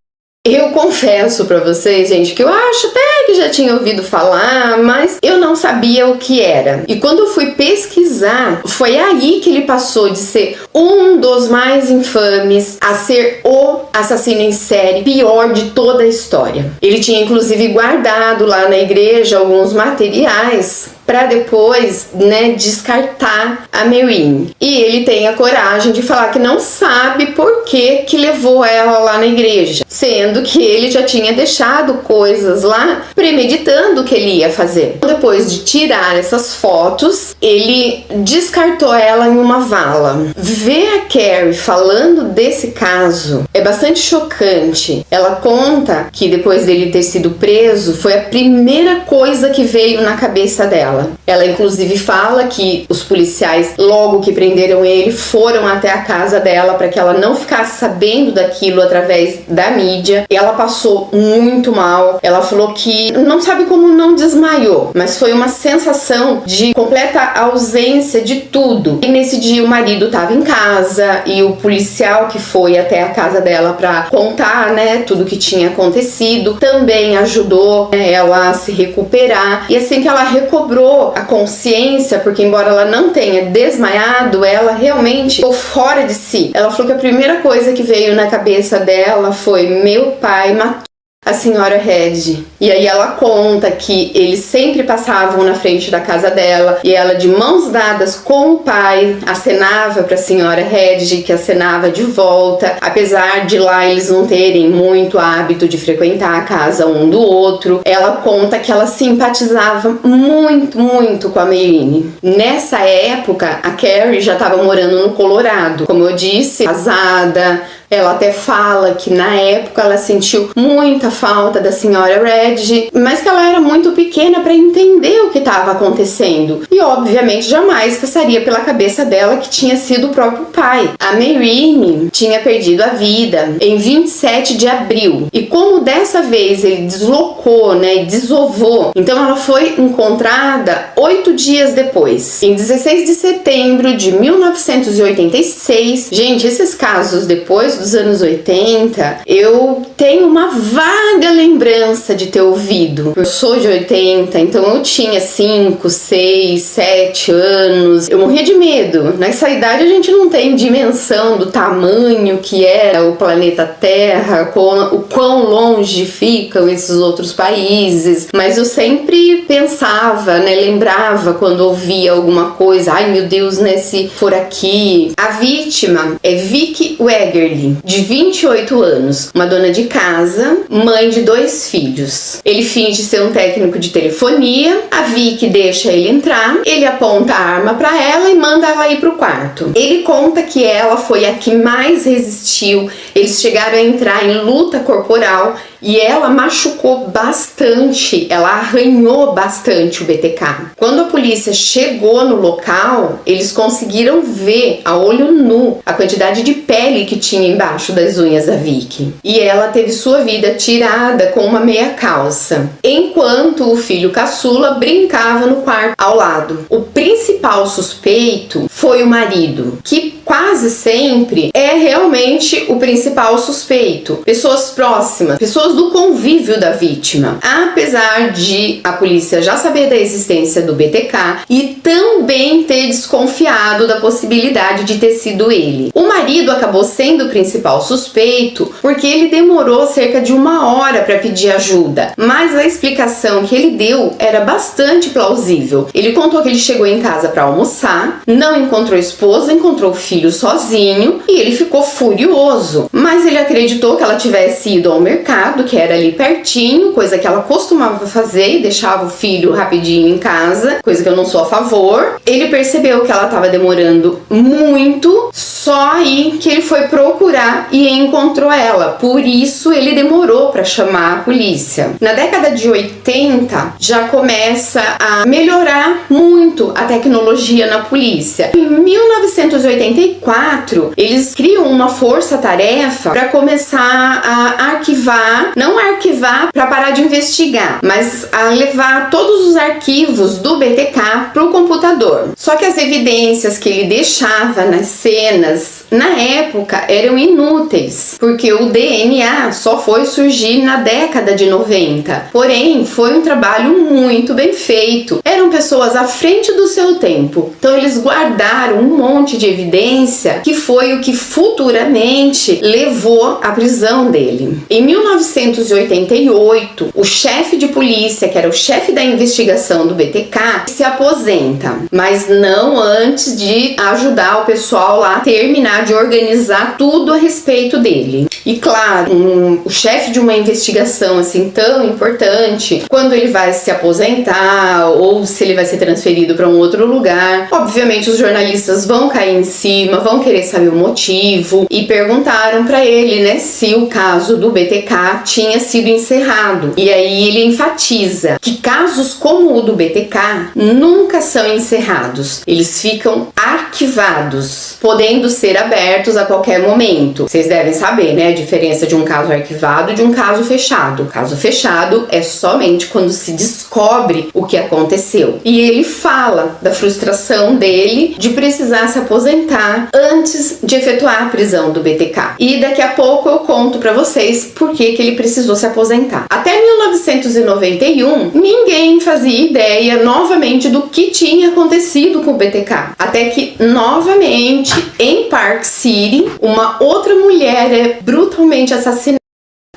Eu confesso pra vocês, gente, que eu acho até que já tinha ouvido falar, mas eu não sabia o que era. E quando eu fui pesquisar, foi aí que ele passou de ser um dos mais infames a ser o assassino em série pior de toda a história. Ele tinha inclusive guardado lá na igreja alguns materiais para depois, descartar a Maureen. E ele tem a coragem de falar que não sabe por que levou ela lá na igreja, sendo que ele já tinha deixado coisas lá premeditando o que ele ia fazer. Depois de tirar essas fotos, ele descartou ela em uma vala. Ver a Carrie falando desse caso é bastante chocante. Ela conta que depois dele ter sido preso, foi a primeira coisa que veio na cabeça dela. Ela inclusive fala que os policiais, logo que prenderam ele, foram até a casa dela para que ela não ficasse sabendo daquilo através da mídia. E ela passou muito mal. Ela falou que não sabe como não desmaiou, mas foi uma sensação de completa ausência de tudo. E nesse dia o marido estava em casa e o policial que foi até a casa dela para contar, tudo que tinha acontecido, também ajudou ela a se recuperar. E assim que ela recobrou a consciência, porque embora ela não tenha desmaiado, ela realmente ficou fora de si. Ela falou que a primeira coisa que veio na cabeça dela foi: meu pai matou a senhora Head. E aí ela conta que eles sempre passavam na frente da casa dela e ela, de mãos dadas com o pai, acenava para a senhora Head, que acenava de volta. Apesar de lá eles não terem muito hábito de frequentar a casa um do outro, ela conta que ela simpatizava muito, muito com a Maureen. Nessa época, a Carrie já estava morando no Colorado, como eu disse, casada. Ela até fala que na época ela sentiu muita falta da senhora Red, mas que ela era muito pequena para entender o que estava acontecendo. E obviamente jamais passaria pela cabeça dela que tinha sido o próprio pai. A Maureen tinha perdido a vida em 27 de abril. E como dessa vez ele deslocou, desovou, então ela foi encontrada 8 dias depois. Em 16 de setembro de 1986. Gente, esses casos depois dos anos 80, eu tenho uma vaga lembrança de ter ouvido. Eu sou de 80, então eu tinha 5, 6, 7 anos. Eu morria de medo. Nessa idade a gente não tem dimensão do tamanho que era o planeta Terra, o quão longe ficam esses outros países, mas eu sempre pensava, lembrava quando ouvia alguma coisa, ai meu Deus, se for aqui. A vítima é Vicky Wegerle. dele, de 28 anos, uma dona de casa, mãe de 2 filhos. Ele finge ser um técnico de telefonia, a Vicky deixa ele entrar, ele aponta a arma para ela e manda ela ir pro quarto. Ele conta que ela foi a que mais resistiu, eles chegaram a entrar em luta corporal e ela machucou bastante, ela arranhou bastante o BTK. Quando a polícia chegou no local, eles conseguiram ver a olho nu a quantidade de pele que tinha embaixo das unhas da Vicky. E ela teve sua vida tirada com uma meia calça, enquanto o filho caçula brincava no quarto ao lado. O principal suspeito foi o marido, que quase sempre é realmente o principal suspeito. Pessoas próximas, pessoas do convívio da vítima. Apesar de a polícia já saber da existência do BTK e também ter desconfiado da possibilidade de ter sido ele. O marido acabou sendo o principal suspeito porque ele demorou cerca de 1 hora para pedir ajuda, mas a explicação que ele deu era bastante plausível. Ele contou que ele chegou em casa para almoçar, não encontrou a esposa, encontrou o filho sozinho e ele ficou furioso, mas ele acreditou que ela tivesse ido ao mercado, que era ali pertinho, coisa que ela costumava fazer e deixava o filho rapidinho em casa, coisa que eu não sou a favor. Ele percebeu que ela estava demorando muito, só aí que ele foi procurar e encontrou ela. Por isso ele demorou para chamar a polícia. Na década de 80 já começa a melhorar muito a tecnologia na polícia. Em 1984 eles criam uma força-tarefa para começar a arquivar, não arquivar para parar de investigar, mas a levar todos os arquivos do BTK para o computador. Só que as evidências que ele deixava nas cenas na época eram inúteis, porque o DNA só foi surgir na década de 90. Porém, foi um trabalho muito bem feito. Eram pessoas à frente do seu tempo. Então eles guardaram um monte de evidência que foi o que futuramente levou à prisão dele. Em 1988, o chefe de polícia, que era o chefe da investigação do BTK, se aposenta, mas não antes de ajudar o pessoal lá a terminar de organizar tudo a respeito dele. E claro, o chefe de uma investigação assim tão importante, quando ele vai se aposentar ou se ele vai ser transferido para um outro lugar, obviamente os jornalistas vão cair em cima, vão querer saber o motivo e perguntaram para ele, né, se o caso do BTK tinha sido encerrado. E aí ele enfatiza que casos como o do BTK nunca são encerrados, eles ficam arquivados, podendo ser abertos a qualquer momento. Vocês devem saber, né, a diferença de um caso arquivado e de um caso fechado. O caso fechado é somente quando se descobre o que aconteceu. E ele fala da frustração dele de precisar se aposentar antes de efetuar a prisão do BTK. E daqui a pouco eu conto pra vocês por que ele precisou se aposentar. Até 1991, ninguém fazia ideia novamente do que tinha acontecido com o BTK. Até que, novamente, em Park City, uma outra mulher é brutalmente assassinada.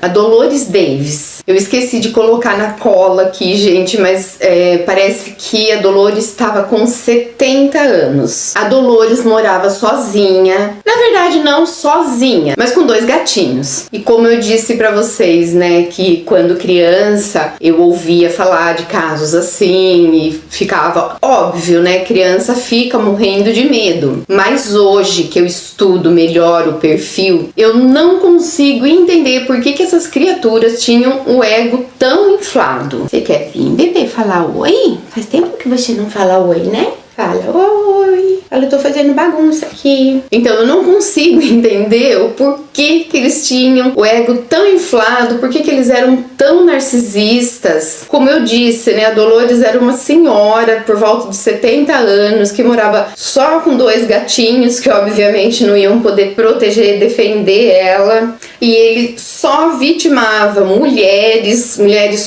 A Dolores Davis. Eu esqueci de colocar na cola aqui, gente, mas parece que a Dolores estava com 70 anos. A Dolores morava sozinha. Na verdade, não sozinha, mas com 2 gatinhos. E como eu disse pra vocês, né, que quando criança eu ouvia falar de casos assim e ficava óbvio, né, criança fica morrendo de medo. Mas hoje que eu estudo melhor o perfil, eu não consigo entender por que essas criaturas tinham o ego tão inflado. Você quer vir, bebê, falar oi? Faz tempo que você não fala oi, né? Fala oi. Olha, eu tô fazendo bagunça aqui. Então eu não consigo entender o porquê que eles tinham o ego tão inflado, porquê que eles eram tão narcisistas. Como eu disse, né, a Dolores era uma senhora por volta de 70 anos que morava só com 2 gatinhos que obviamente não iam poder proteger e defender ela. E ele só vitimava mulheres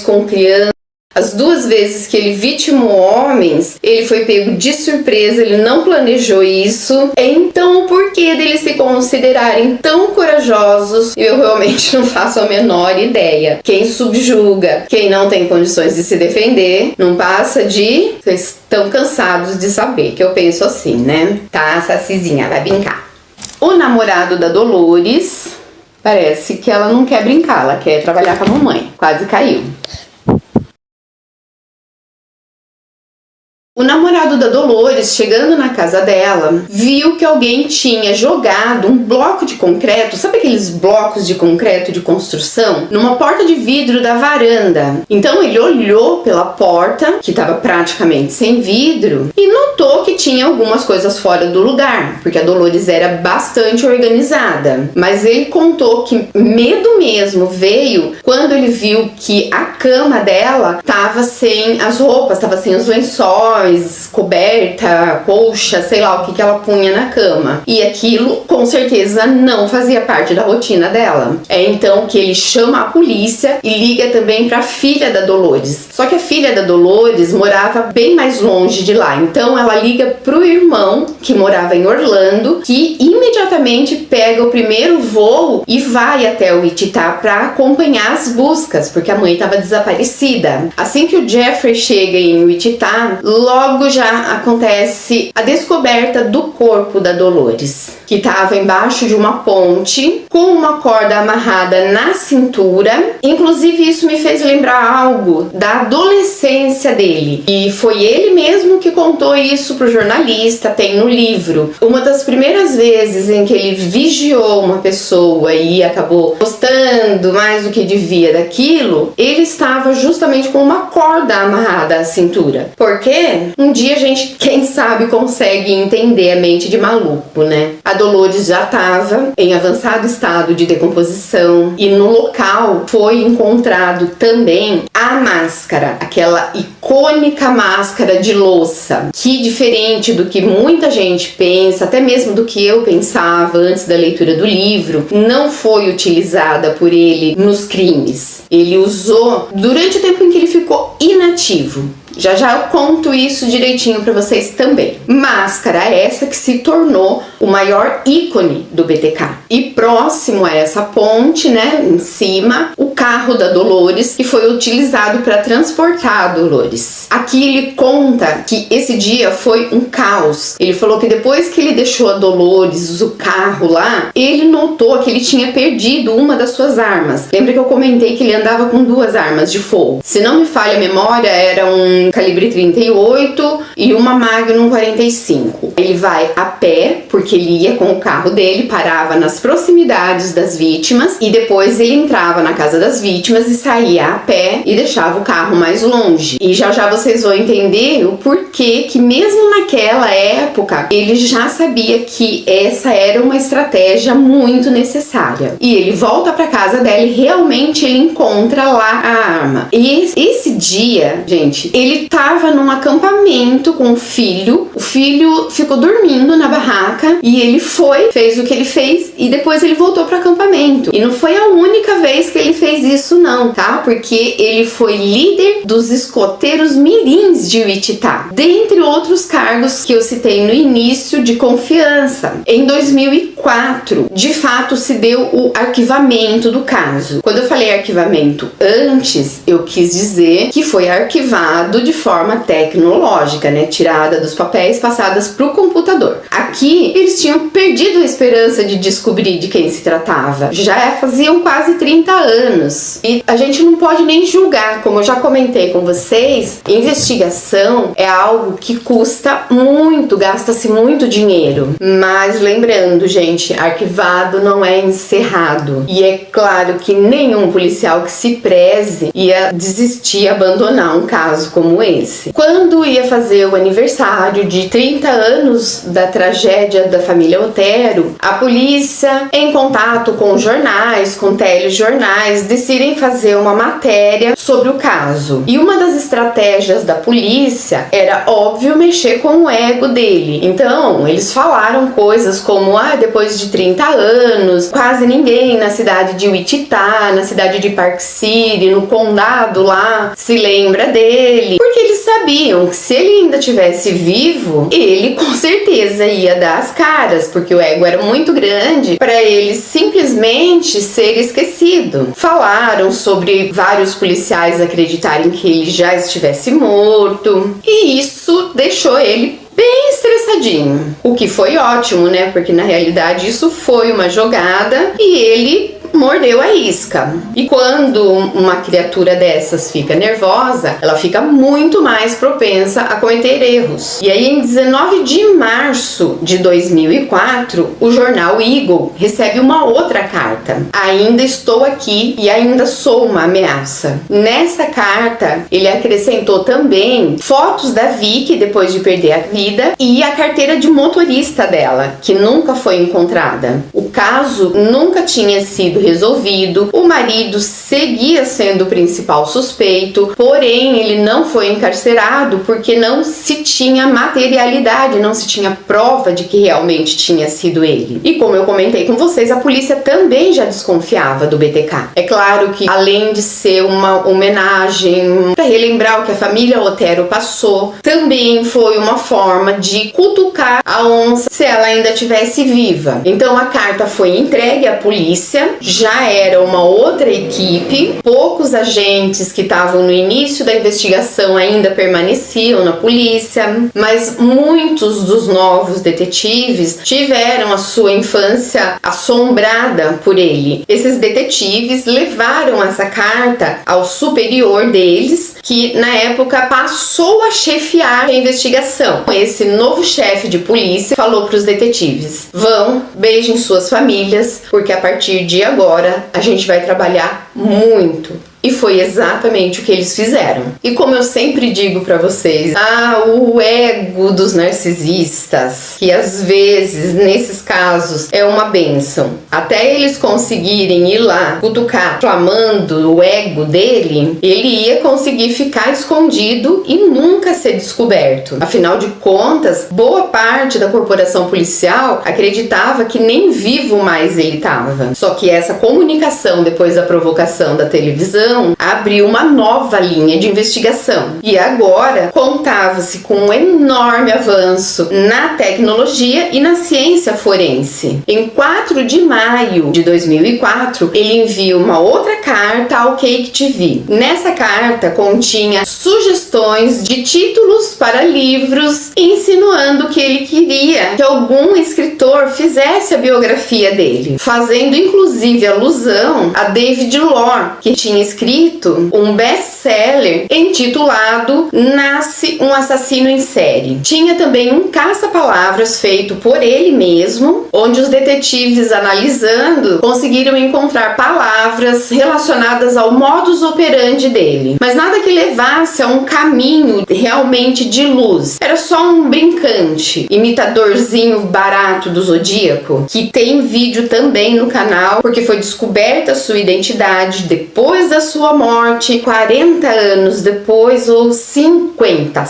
com crianças. As 2 vezes que ele vitimou homens, ele foi pego de surpresa, ele não planejou isso. Então, o porquê deles se considerarem tão corajosos, eu realmente não faço a menor ideia. Quem subjuga, quem não tem condições de se defender, não passa de... Vocês estão cansados de saber que eu penso assim, né? Tá, Sacizinha, vai brincar. O namorado da Dolores, parece que ela não quer brincar, ela quer trabalhar com a mamãe. Quase caiu. O namorado da Dolores, chegando na casa dela, viu que alguém tinha jogado um bloco de concreto, sabe aqueles blocos de concreto de construção, numa porta de vidro da varanda. Então ele olhou pela porta, que estava praticamente sem vidro, e notou que tinha algumas coisas fora do lugar, porque a Dolores era bastante organizada. Mas ele contou que medo mesmo veio quando ele viu que a cama dela estava sem as roupas, estava sem os lençóis, coberta, colcha, sei lá o que ela punha na cama. E aquilo, com certeza, não fazia parte da rotina dela. É então que ele chama a polícia e liga também para a filha da Dolores. Só que a filha da Dolores morava bem mais longe de lá. Então ela liga pro irmão, que morava em Orlando, que imediatamente pega o primeiro voo e vai até o Wichita para acompanhar as buscas, porque a mãe estava desaparecida. Assim que o Jeffrey chega em Wichita, logo já acontece a descoberta do corpo da Dolores, que estava embaixo de uma ponte com uma corda amarrada na cintura. Inclusive isso me fez lembrar algo da adolescência dele, e foi ele mesmo que contou isso pro jornalista, tem no livro. Uma das primeiras vezes em que ele vigiou uma pessoa e acabou gostando mais do que devia daquilo, ele estava justamente com uma corda amarrada à cintura. Por quê? Um dia a gente, quem sabe, consegue entender a mente de maluco, né? A Dolores já estava em avançado estado de decomposição e no local foi encontrado também a máscara, aquela icônica máscara de louça, que, diferente do que muita gente pensa, até mesmo do que eu pensava antes da leitura do livro, não foi utilizada por ele nos crimes. Ele usou durante o tempo em que ele ficou inativo. Já já eu conto isso direitinho pra vocês também. Máscara essa que se tornou o maior ícone do BTK. E próximo a essa ponte, né, em cima, o carro da Dolores, que foi utilizado para transportar a Dolores. Aqui ele conta que esse dia foi um caos. Ele falou que depois que ele deixou a Dolores, o carro lá, ele notou que ele tinha perdido uma das suas armas. Lembra que eu comentei que ele andava com 2 armas de fogo? Se não me falha a memória, era um calibre 38 e uma Magnum 45. Ele vai a pé, porque ele ia com o carro dele, parava nas proximidades das vítimas e depois ele entrava na casa das vítimas e saía a pé e deixava o carro mais longe. E já já vocês vão entender o porquê que mesmo naquela época ele já sabia que essa era uma estratégia muito necessária. E ele volta para casa dela e realmente ele encontra lá a arma. E esse dia, gente, ele tava num acampamento com o filho ficou dormindo na barraca e ele fez o que ele fez e depois ele voltou pro acampamento. E não foi a única vez que ele fez isso não, tá? Porque ele foi líder dos escoteiros mirins de Wichita, dentre outros cargos que eu citei no início de confiança. Em 2004, de fato, se deu o arquivamento do caso. Quando eu falei arquivamento antes, eu quis dizer que foi arquivado de forma tecnológica, né? Tirada dos papéis, passadas para o computador. Aqui, eles tinham perdido a esperança de descobrir de quem se tratava. Já faziam quase 30 anos. E a gente não pode nem julgar, como eu já comentei com vocês, investigação é algo que custa muito, gasta-se muito dinheiro. Mas lembrando, gente, arquivado não é encerrado. E é claro que nenhum policial que se preze ia desistir, abandonar um caso como esse. Quando ia fazer o aniversário de 30 anos da tragédia da família Otero, a polícia, em contato com jornais, com telejornais, decidem fazer uma matéria sobre o caso. E uma das estratégias da polícia era, óbvio, mexer com o ego dele. Então, eles falaram coisas como, depois de 30 anos, quase ninguém na cidade de Wichita, na cidade de Park City, no condado lá, se lembra dele. Porque eles sabiam que se ele ainda tivesse vivo, ele com certeza ia dar as caras, porque o ego era muito grande para ele simplesmente ser esquecido. Falaram sobre vários policiais acreditarem que ele já estivesse morto, e isso deixou ele bem estressadinho. O que foi ótimo, né? Porque na realidade isso foi uma jogada e ele mordeu a isca. E quando uma criatura dessas fica nervosa, ela fica muito mais propensa a cometer erros. E aí, em 19 de março de 2004, o jornal Eagle recebe uma outra carta. Ainda estou aqui e ainda sou uma ameaça. Nessa carta, ele acrescentou também fotos da Vicky depois de perder a vida e a carteira de motorista dela, que nunca foi encontrada. O caso nunca tinha sido resolvido, o marido seguia sendo o principal suspeito, porém ele não foi encarcerado porque não se tinha materialidade, não se tinha prova de que realmente tinha sido ele. E como eu comentei com vocês, a polícia também já desconfiava do BTK. É claro que, além de ser uma homenagem para relembrar o que a família Otero passou, também foi uma forma de cutucar a onça se ela ainda estivesse viva. Então a carta foi entregue à polícia. Já era uma outra equipe, poucos agentes que estavam no início da investigação ainda permaneciam na polícia, mas muitos dos novos detetives tiveram a sua infância assombrada por ele. Esses detetives levaram essa carta ao superior deles, que na época passou a chefiar a investigação. Esse novo chefe de polícia falou para os detetives: vão, beijem suas famílias, porque a partir de agora a gente vai trabalhar muito. E foi exatamente o que eles fizeram. E como eu sempre digo pra vocês, o ego dos narcisistas, que às vezes, nesses casos, é uma bênção. Até eles conseguirem ir lá, cutucar, clamando o ego dele, ele ia conseguir ficar escondido e nunca ser descoberto. Afinal de contas, boa parte da corporação policial acreditava que nem vivo mais ele estava. Só que essa comunicação, depois da provocação da televisão, abriu uma nova linha de investigação. E agora contava-se com um enorme avanço na tecnologia e na ciência forense. Em 4 de maio de 2004, ele envia uma outra carta ao Cake TV. Nessa carta continha sugestões de títulos para livros, insinuando que ele queria que algum escritor fizesse a biografia dele, fazendo inclusive alusão a David Lore, que tinha escrito um best-seller intitulado Nasce um Assassino em Série. Tinha também um caça-palavras feito por ele mesmo, onde os detetives, analisando, conseguiram encontrar palavras relacionadas ao modus operandi dele, mas nada que levasse a um caminho realmente de luz. Era só um brincante, imitadorzinho barato do Zodíaco, que tem vídeo também no canal, porque foi descoberta sua identidade depois da sua morte, 40 anos depois, ou 50.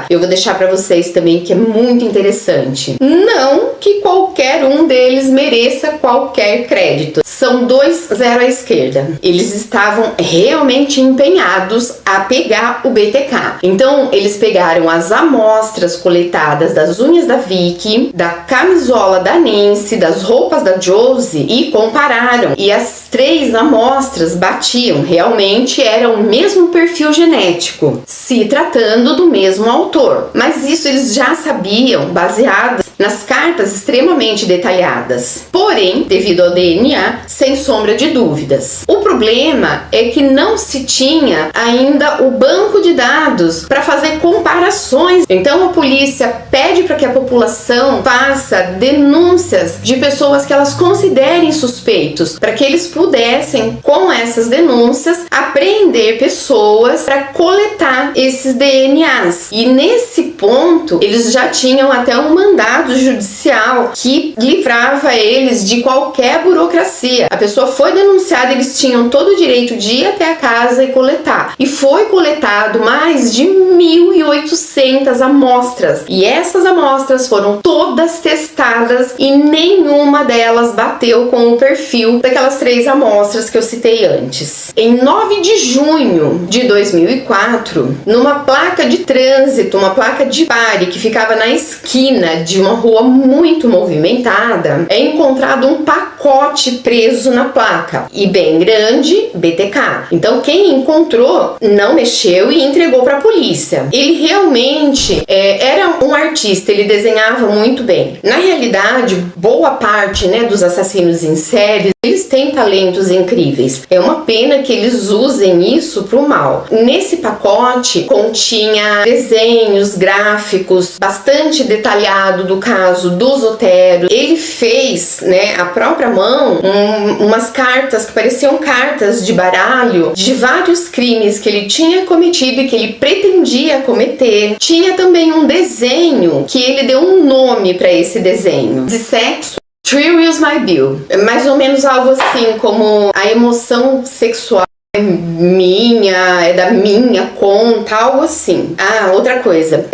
Eu vou deixar para vocês também, que é muito interessante. Não que qualquer um deles mereça qualquer crédito. São 2-0 à esquerda. Eles estavam realmente empenhados a pegar o BTK. Então, eles pegaram as amostras coletadas das unhas da Vicky, da camisola da Nancy, das roupas da Josie e compararam. E as 3 amostras batiam, realmente era o mesmo perfil genético, se tratando do mesmo autor. Mas isso eles já sabiam, baseadas nas cartas extremamente detalhadas. Porém, devido ao DNA, sem sombra de dúvidas. O problema é que não se tinha ainda o banco de dados para fazer comparações. Então a polícia pede para que a população faça denúncias de pessoas que elas considerem suspeitos, para que eles pudessem, com essas denúncias, apreender pessoas para coletar esses DNAs. E nesse ponto, eles já tinham até um mandado judicial que livrava eles de qualquer burocracia. A pessoa foi denunciada, eles tinham todo o direito de ir até a casa e coletar. E foi coletado mais de 1.800 amostras. E essas amostras foram todas testadas e nenhuma delas bateu com o perfil daquelas 3 amostras que eu citei antes. Em 9 de junho de 2004, numa placa de trânsito, uma placa de pare que ficava na esquina de uma rua muito movimentada, é encontrado um pacote preso na placa e bem grande, BTK. Então quem encontrou não mexeu e entregou para a polícia. Ele realmente era um artista, ele desenhava muito bem. Na realidade, boa parte, né, dos assassinos em série, eles têm talentos incríveis. É uma pena que eles usem isso pro mal. Nesse pacote continha desenhos gráficos bastante detalhado do caso do Zotero. Ele fez, né, a própria mão, umas cartas que pareciam cartas de baralho de vários crimes que ele tinha cometido e que ele pretendia cometer. Tinha também um desenho que ele deu um nome para esse desenho de sexo. Thrill is my bill. É mais ou menos algo assim como a emoção sexual é da minha conta, algo assim. Ah, outra coisa,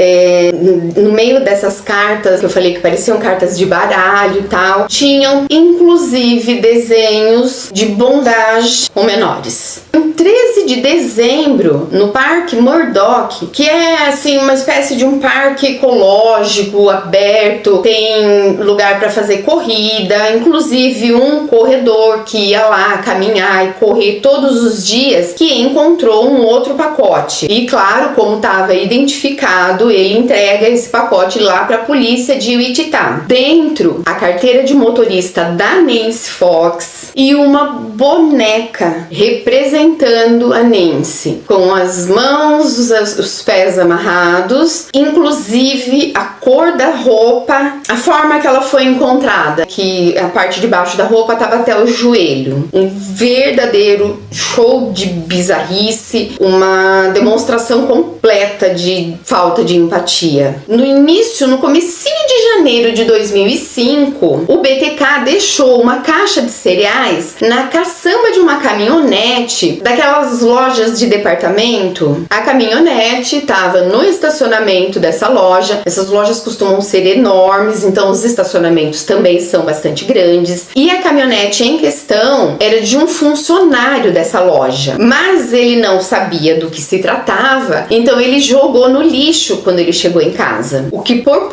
no meio dessas cartas que eu falei que pareciam cartas de baralho e tal, tinham inclusive desenhos de bondage com menores. Em 13 de dezembro, no Parque Murdoch, que é assim uma espécie de um parque ecológico aberto, tem lugar para fazer corrida, inclusive um corredor que ia lá caminhar e correr todos os dias, que encontrou um outro pacote. E claro, como estava identificado, ele entrega esse pacote lá para a polícia de Wichita. Dentro, a carteira de motorista da Nancy Fox e uma boneca representando a Nancy, com as mãos, os pés amarrados, inclusive a cor da roupa, a forma que ela foi encontrada, que a parte de baixo da roupa estava até o joelho. Um verdadeiro show de bizarrice, uma demonstração completa de falta de empatia. No comecinho de janeiro de 2005, o BTK deixou uma caixa de cereais na caçamba de uma caminhonete daquelas lojas de departamento. A caminhonete estava no estacionamento dessa loja. Essas lojas costumam ser enormes, então os estacionamentos também são bastante grandes. E a caminhonete em questão era de um funcionário dessa loja, mas ele não sabia do que se tratava, então ele jogou no lixo quando ele chegou em casa, o que por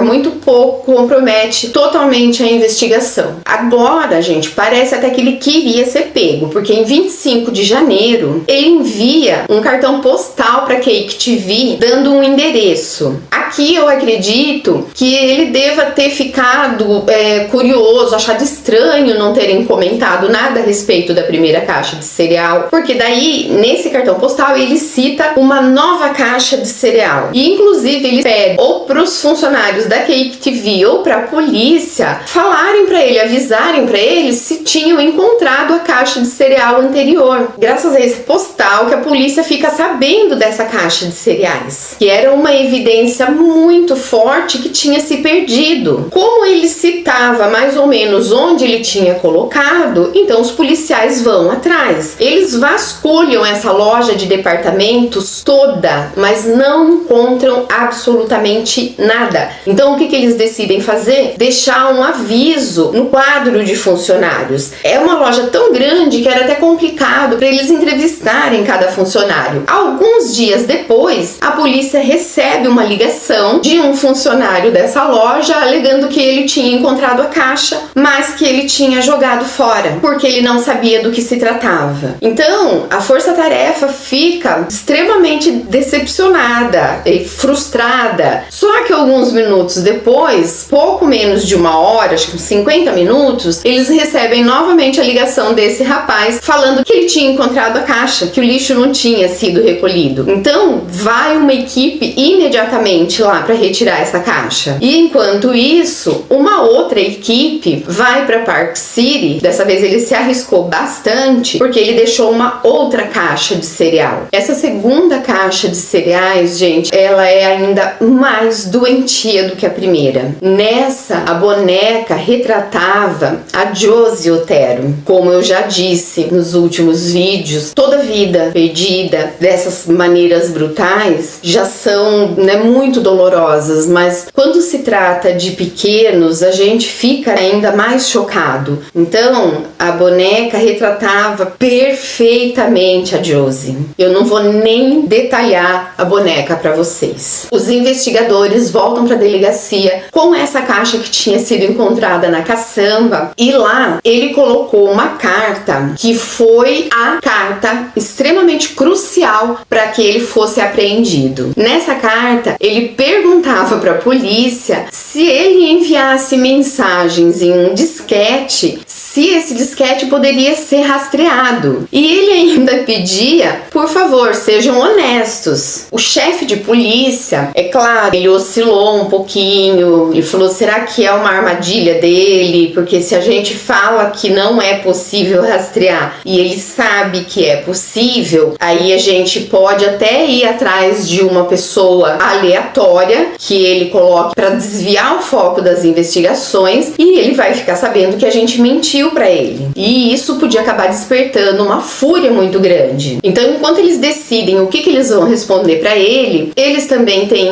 muito pouco, compromete totalmente a investigação. Agora, gente, parece até que ele queria ser pego, porque em 25 de janeiro ele envia um cartão postal para Cake TV dando um endereço. Aqui eu acredito que ele deva ter ficado curioso, achado estranho não terem comentado nada a respeito da primeira caixa de cereal, porque daí nesse cartão postal ele cita uma nova caixa de cereal e inclusive ele pede ou para os funcionários da Cake TV ou para a polícia falarem para ele, avisarem para ele se tinham encontrado a caixa de cereal anterior. Graças a esse postal que a polícia fica sabendo dessa caixa de cereais, que era uma evidência muito forte que tinha se perdido. Como ele citava mais ou menos onde ele tinha colocado, então os policiais vão atrás. Eles vasculham essa loja de departamentos toda, mas não encontram absolutamente nada. Então o que eles decidem fazer? Deixar um aviso no quadro de funcionários. É uma loja tão grande que era até complicado para eles entrevistarem cada funcionário. Alguns dias depois, a polícia recebe uma ligação de um funcionário dessa loja alegando que ele tinha encontrado a caixa, mas que ele tinha jogado fora, porque ele não sabia do que se tratava. Então, a força-tarefa fica extremamente decepcionada e frustrada. Só que alguns minutos depois, pouco menos de uma hora, acho que uns 50 minutos, eles recebem novamente a ligação desse rapaz falando que ele tinha encontrado a caixa, que o lixo não tinha sido recolhido. Então, vai uma equipe imediatamente lá para retirar essa caixa. E enquanto isso, uma outra equipe vai para Park City. Dessa vez ele se arriscou bastante, porque ele deixou uma outra caixa de cereal. Essa segunda caixa de cereais, gente, ela é ainda mais doentia do que a I. Nessa, a boneca retratava a Josie Otero. Como eu já disse nos últimos vídeos, toda vida perdida dessas maneiras brutais já são, né, muito dolorosas, mas quando se trata de pequenos, a gente fica ainda mais chocado. Então, a boneca retratava perfeitamente a Josie. Eu não vou nem detalhar a boneca para vocês. Os investigadores voltam para a delegacia com essa caixa que tinha sido encontrada na caçamba, e lá ele colocou uma carta que foi a carta extremamente crucial para que ele fosse apreendido. Nessa carta, ele perguntava para a polícia se ele enviasse mensagens em um disquete, se esse disquete poderia ser rastreado. E ele ainda pedia, por favor, sejam honestos. O chefe de polícia, é claro, ele oscilou um pouquinho, ele falou, será que é uma armadilha dele? Porque se a gente fala que não é possível rastrear e ele sabe que é possível, aí a gente pode até ir atrás de uma pessoa aleatória que ele coloque para desviar o foco das investigações, e ele vai ficar sabendo que a gente mentiu para ele. E isso podia acabar despertando uma fúria muito grande. Então, enquanto eles decidem o que eles vão responder para ele, eles também têm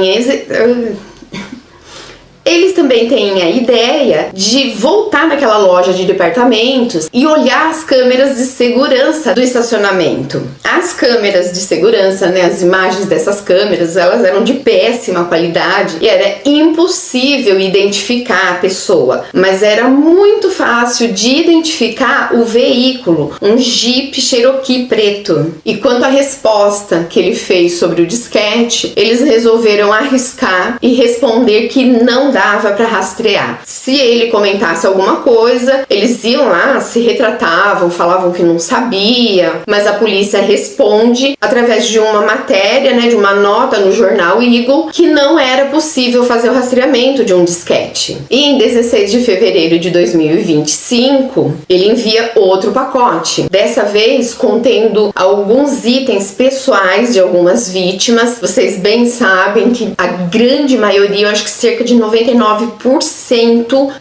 a ideia de voltar naquela loja de departamentos e olhar as câmeras de segurança do estacionamento. As câmeras de segurança, né, as imagens dessas câmeras, elas eram de péssima qualidade e era impossível identificar a pessoa, mas era muito fácil de identificar o veículo, um Jeep Cherokee preto. E quanto à resposta que ele fez sobre o disquete, eles resolveram arriscar e responder que não dava para rastrear. Se ele comentasse alguma coisa, eles iam lá, se retratavam, falavam que não sabia, mas a polícia responde através de uma matéria, né, de uma nota no jornal Eagle, que não era possível fazer o rastreamento de um disquete. E em 16 de fevereiro de 2025, ele envia outro pacote, dessa vez contendo alguns itens pessoais de algumas vítimas. Vocês bem sabem que a grande maioria, eu acho que cerca de 99%,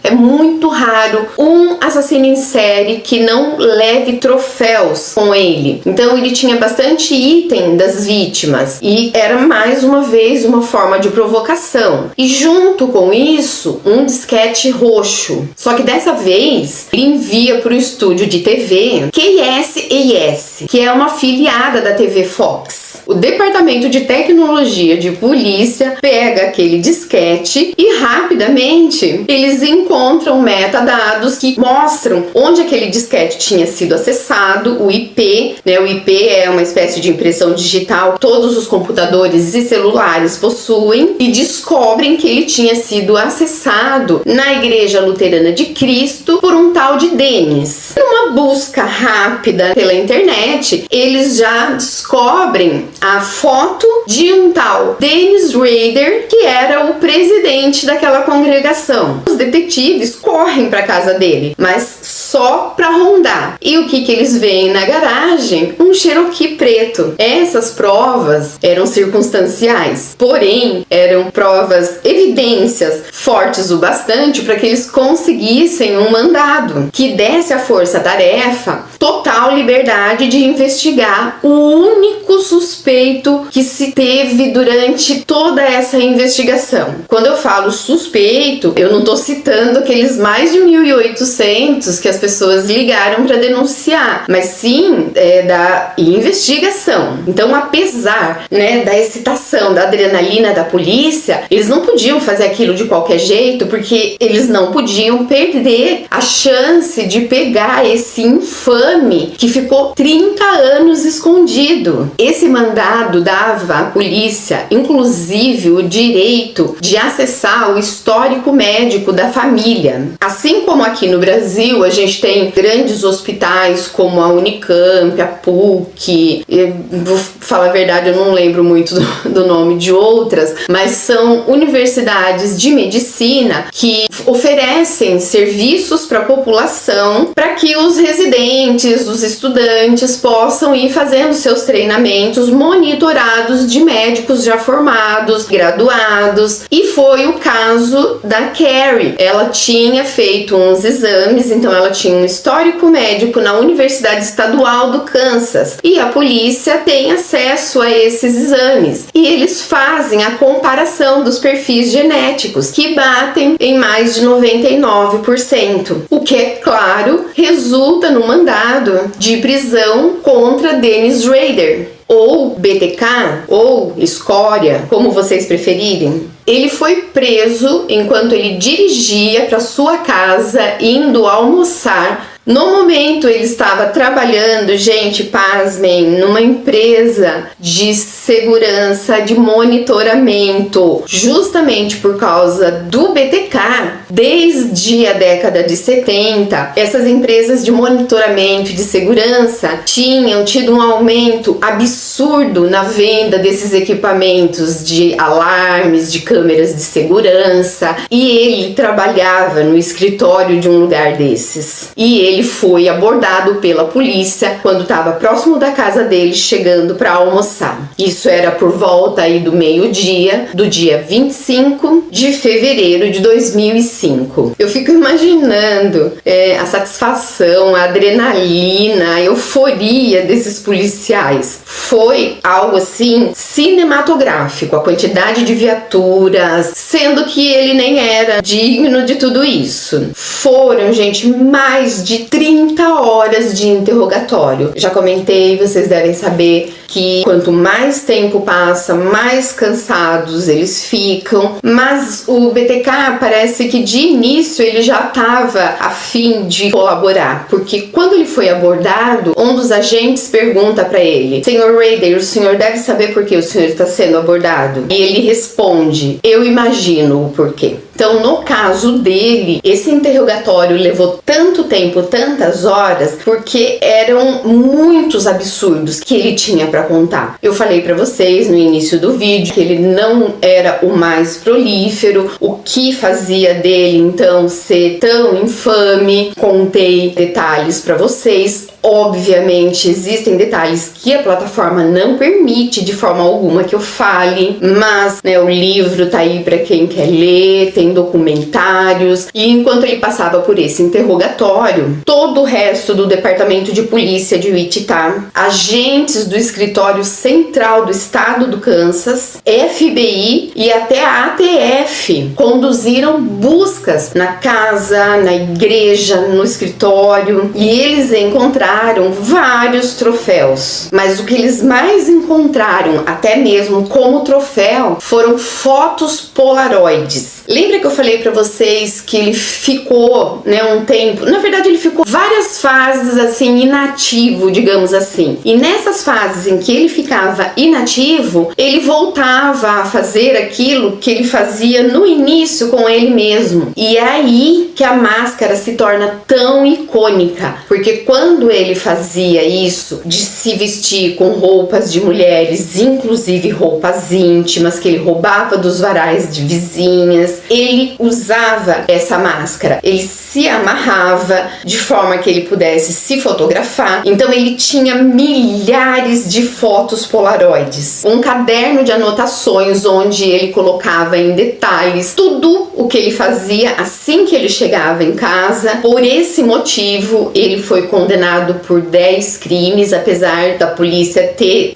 é muito raro um assassino em série que não leve troféus com ele. Então ele tinha bastante item das vítimas e era mais uma vez uma forma de provocação. E junto com isso, um disquete roxo. Só que dessa vez ele envia para o estúdio de TV KSAS, que é uma afiliada da TV Fox. O departamento de tecnologia de polícia pega aquele disquete e rapidamente eles encontram metadados que mostram onde aquele disquete tinha sido acessado, o IP, né? O IP é uma espécie de impressão digital que todos os computadores e celulares possuem, e descobrem que ele tinha sido acessado na Igreja Luterana de Cristo por um tal de Dennis. Numa busca rápida pela internet, eles já descobrem a foto de um tal Dennis Rader, que era o presidente daquela congregação. Os detetives correm para casa dele, mas só para rondar. E o que eles veem na garagem? Um Cherokee preto. Essas provas eram circunstanciais, porém eram provas, evidências fortes o bastante para que eles conseguissem um mandado que desse à força-tarefa total liberdade de investigar o único suspeito que se teve durante toda essa investigação. Quando eu falo suspeito, eu não estou citando aqueles mais de 1.800 que as pessoas ligaram para denunciar, mas sim da investigação. Então, apesar, né, da excitação, da adrenalina da polícia, eles não podiam fazer aquilo de qualquer jeito, porque eles não podiam perder a chance de pegar esse infame que ficou 30 anos escondido. Esse mandado dava à polícia, inclusive, o direito de acessar o histórico médico da família. Assim como aqui no Brasil, a gente gente tem grandes hospitais como a Unicamp, a PUC, vou falar a verdade, eu não lembro muito do nome de outras, mas são universidades de medicina que oferecem serviços para a população para que os residentes, os estudantes possam ir fazendo seus treinamentos monitorados de médicos já formados, graduados, e foi o caso da Carrie. Ela tinha feito uns exames, então ela tinha um histórico médico na Universidade Estadual do Kansas e a polícia tem acesso a esses exames e eles fazem a comparação dos perfis genéticos que batem em mais de 99%, o que, é claro, resulta no mandado de prisão contra Dennis Rader, ou BTK, ou Escória, como vocês preferirem. Ele foi preso enquanto ele dirigia para sua casa indo almoçar. No momento ele estava trabalhando, gente, pasmem, numa empresa de segurança, de monitoramento, justamente por causa do BTK. Desde a década de 70, essas empresas de monitoramento e de segurança tinham tido um aumento absurdo na venda desses equipamentos de alarmes, de câmeras de segurança, e ele trabalhava no escritório de um lugar desses. E ele foi abordado pela polícia quando estava próximo da casa dele, chegando para almoçar. Isso era por volta aí do meio-dia, do dia 25 de fevereiro de 2005. Eu fico imaginando a satisfação, a adrenalina, a euforia desses policiais. Foi algo assim cinematográfico, a quantidade de viaturas, sendo que ele nem era digno de tudo isso. Foram, gente, mais de 30 horas de interrogatório. Já comentei, vocês devem saber que quanto mais tempo passa, mais cansados eles ficam, mas o BTK parece que de início ele já estava a fim de colaborar, porque quando ele foi abordado, um dos agentes pergunta para ele: Sr. Rader, o senhor deve saber por que o senhor está sendo abordado? E ele responde: eu imagino o porquê. Então, no caso dele, esse interrogatório levou tanto tempo, tantas horas, porque eram muitos absurdos que ele tinha para contar. Eu falei para vocês no início do vídeo que ele não era o mais prolífero, o que fazia dele então ser tão infame. Contei detalhes para vocês. Obviamente existem detalhes que a plataforma não permite de forma alguma que eu fale, mas o livro tá aí para quem quer ler, tem documentários. E enquanto ele passava por esse interrogatório, todo o resto do departamento de polícia de Wichita, agentes do escritório central do estado do Kansas, FBI e até a ATF conduziram buscas na casa, na igreja, no escritório, e eles encontraram vários troféus, mas o que eles mais encontraram, até mesmo como troféu, foram fotos polaroides. Lembra que eu falei pra vocês que ele ficou, um tempo, na verdade ele ficou várias fases assim inativo, digamos assim, e nessas fases em que ele ficava inativo, ele voltava a fazer aquilo que ele fazia no início com ele mesmo, e é aí que a máscara se torna tão icônica, porque quando ele fazia isso, de se vestir com roupas de mulheres, inclusive roupas íntimas, que ele roubava dos varais de vizinhas, ele usava essa máscara, ele se amarrava de forma que ele pudesse se fotografar. Então ele tinha milhares de fotos polaroides, um caderno de anotações onde ele colocava em detalhes tudo o que ele fazia assim que ele chegava em casa. Por esse motivo ele foi condenado por 10 crimes, apesar da polícia ter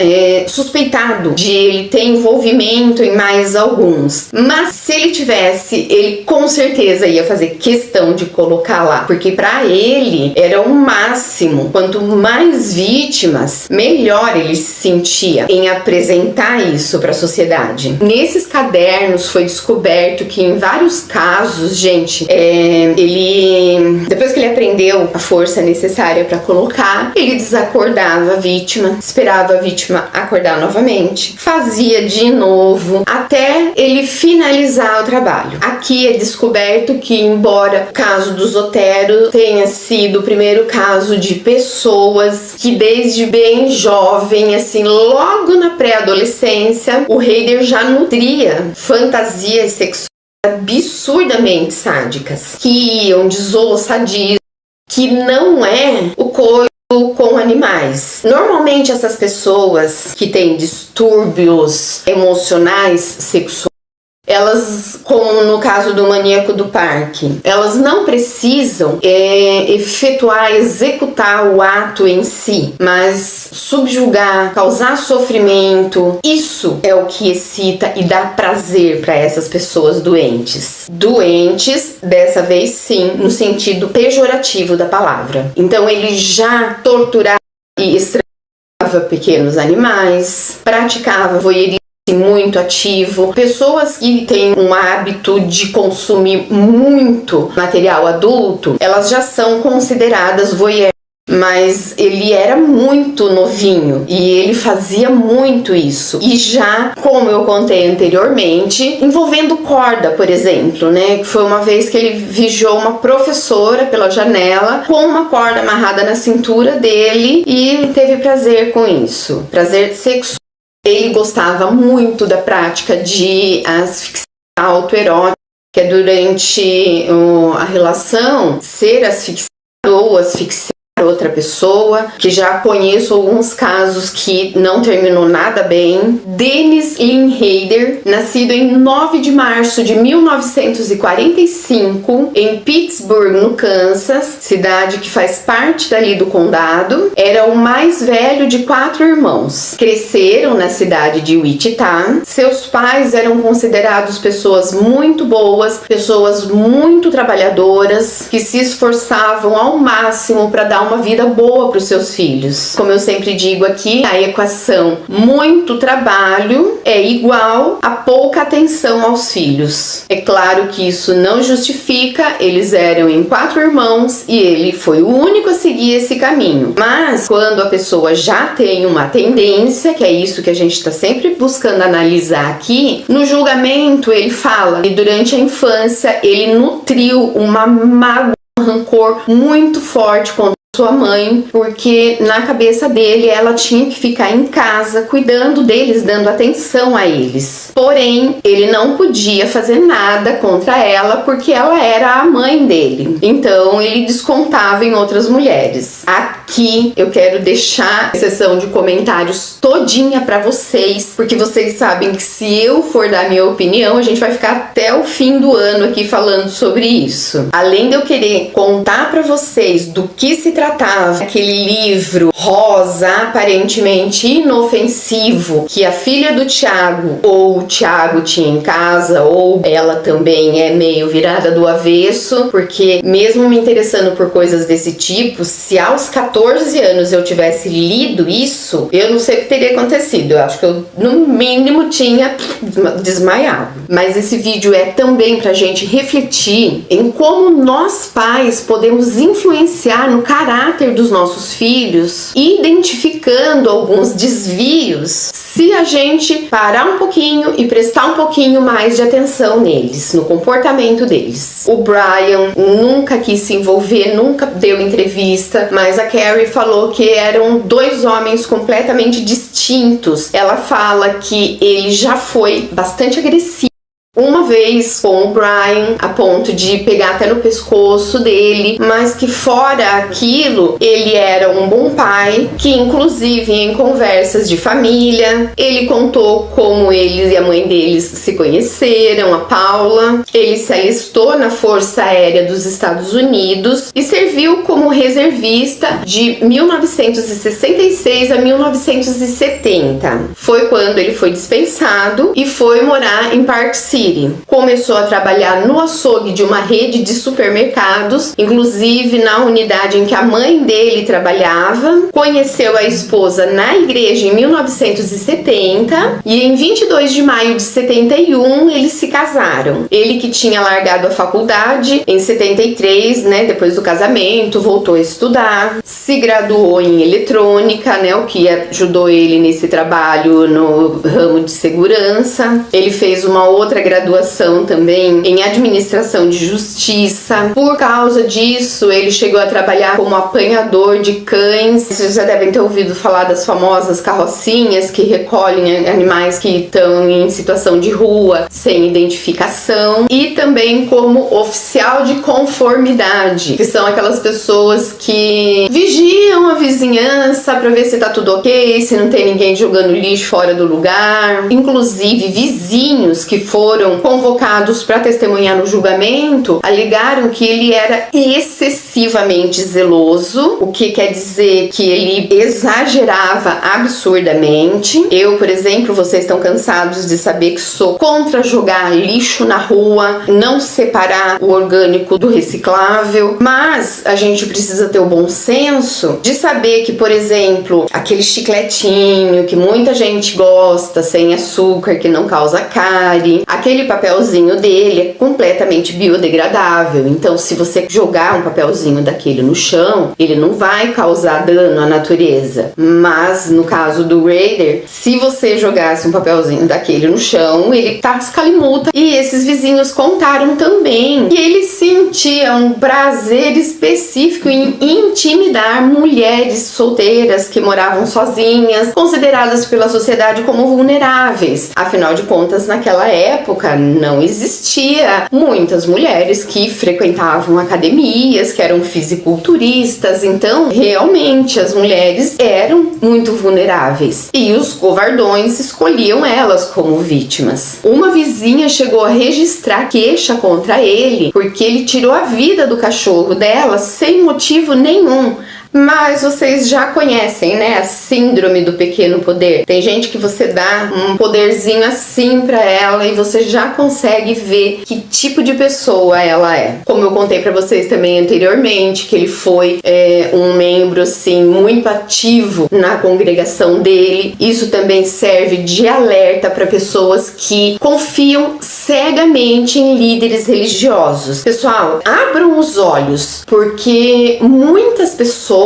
suspeitado de ele ter envolvimento em mais alguns. Mas se ele tivesse, ele com certeza ia fazer questão de colocar lá, porque para ele era o máximo. Quanto mais vítimas, melhor ele se sentia em apresentar isso para a sociedade. Nesses cadernos foi descoberto que em vários casos, gente, depois que ele aprendeu a força necessária para colocar, ele desacordava a vítima, esperava a vítima acordar novamente, fazia de novo até ele finalizar o trabalho. trabalho. Aqui é descoberto que, embora o caso do Zotero tenha sido o primeiro caso de pessoas que desde bem jovem, assim, logo na pré-adolescência, o Heider já nutria fantasias sexuais absurdamente sádicas, que iam de zoosadismo, que não é o coito com animais. Normalmente essas pessoas que têm distúrbios emocionais sexuais, elas, como no caso do maníaco do parque, elas não precisam executar o ato em si, mas subjugar, causar sofrimento. Isso é o que excita e dá prazer para essas pessoas doentes. Doentes, dessa vez sim, no sentido pejorativo da palavra. Então ele já torturava e estrangulava pequenos animais, praticava voyeurismo muito ativo. Pessoas que têm um hábito de consumir muito material adulto, elas já são consideradas voyeurs. Mas ele era muito novinho e ele fazia muito isso. E já, como eu contei anteriormente, envolvendo corda, por exemplo, né? Que foi uma vez que ele vigiou uma professora pela janela com uma corda amarrada na cintura dele e teve prazer com isso. Prazer sexual. Ele gostava muito da prática de asfixia autoerótica, que é durante a relação ser asfixiado ou asfixiar outra pessoa, que já conheço alguns casos que não terminou nada bem. Dennis Lynn Heider, nascido em 9 de março de 1945 em Pittsburgh, no Kansas, cidade que faz parte dali do condado, era o mais velho de 4 irmãos. Cresceram na cidade de Wichita. Seus pais eram considerados pessoas muito boas, pessoas muito trabalhadoras, que se esforçavam ao máximo para dar uma vida boa para os seus filhos. Como eu sempre digo aqui, a equação muito trabalho é igual a pouca atenção aos filhos. É claro que isso não justifica, eles eram em 4 irmãos e ele foi o único a seguir esse caminho. Mas quando a pessoa já tem uma tendência, que é isso que a gente está sempre buscando analisar aqui, no julgamento ele fala que durante a infância ele nutriu uma mágoa, um rancor muito forte contra sua mãe, porque na cabeça dele ela tinha que ficar em casa cuidando deles, dando atenção a eles. Porém, ele não podia fazer nada contra ela porque ela era a mãe dele. Então, ele descontava em outras mulheres. Aqui eu quero deixar a sessão de comentários todinha pra vocês, porque vocês sabem que se eu for dar minha opinião, a gente vai ficar até o fim do ano aqui falando sobre isso. Além de eu querer contar pra vocês do que se tratava aquele livro rosa, aparentemente inofensivo, que a filha do Tiago ou o Tiago tinha em casa, ou ela também é meio virada do avesso, porque mesmo me interessando por coisas desse tipo, se aos 14 anos eu tivesse lido isso, eu não sei o que teria acontecido. Eu acho que eu, no mínimo, tinha desmaiado. Mas esse vídeo é também pra gente refletir em como nós pais podemos influenciar no caráter dos nossos filhos, identificando alguns desvios, se a gente parar um pouquinho e prestar um pouquinho mais de atenção neles, no comportamento deles. O Brian nunca quis se envolver, nunca deu entrevista, mas a Carrie falou que eram 2 homens completamente distintos. Ela fala que ele já foi bastante agressivo uma vez com o Brian, a ponto de pegar até no pescoço dele, mas que fora aquilo, ele era um bom pai, que inclusive em conversas de família, ele contou como eles e a mãe deles se conheceram, a Paula. Ele se alistou na Força Aérea dos Estados Unidos e serviu como reservista de 1966 a 1970. Foi quando ele foi dispensado e foi morar em Park City. Começou a trabalhar no açougue de uma rede de supermercados, inclusive na unidade em que a mãe dele trabalhava. Conheceu a esposa na igreja em 1970 e em 22 de maio de 71 eles se casaram. Ele, que tinha largado a faculdade em 73, né, depois do casamento, voltou a estudar, se graduou em eletrônica, né, o que ajudou ele nesse trabalho no ramo de segurança. Ele fez uma outra graduação graduação também em administração de justiça. Por causa disso, ele chegou a trabalhar como apanhador de cães. Vocês já devem ter ouvido falar das famosas carrocinhas que recolhem animais que estão em situação de rua, sem identificação. E também como oficial de conformidade, que são aquelas pessoas que vigiam a vizinhança para ver se tá tudo ok, se não tem ninguém jogando lixo fora do lugar. Inclusive, vizinhos que foram convocados para testemunhar no julgamento alegaram que ele era excessivamente zeloso, o que quer dizer que ele exagerava absurdamente. Eu, por exemplo, vocês estão cansados de saber que sou contra jogar lixo na rua, não separar o orgânico do reciclável, mas a gente precisa ter o bom senso de saber que, por exemplo, aquele chicletinho que muita gente gosta, sem açúcar, que não causa cárie, aquele papelzinho dele é completamente biodegradável. Então, se você jogar um papelzinho daquele no chão, ele não vai causar dano à natureza. Mas, no caso do Raider, se você jogasse um papelzinho daquele no chão, ele tasca-lhe multa. E esses vizinhos contaram também que ele sentia um prazer específico em intimidar mulheres solteiras que moravam sozinhas, consideradas pela sociedade como vulneráveis. Afinal de contas, naquela época não existia muitas mulheres que frequentavam academias, que eram fisiculturistas, então realmente as mulheres eram muito vulneráveis e os covardões escolhiam elas como vítimas. Uma vizinha chegou a registrar queixa contra ele porque ele tirou a vida do cachorro dela sem motivo nenhum. Mas vocês já conhecem, né, a síndrome do pequeno poder. Tem gente que você dá um poderzinho assim pra ela e você já consegue ver que tipo de pessoa ela é. Como eu contei pra vocês também anteriormente, que ele foi um membro, assim, muito ativo na congregação dele. Isso também serve de alerta para pessoas que confiam cegamente em líderes religiosos. Pessoal, abram os olhos, porque muitas pessoas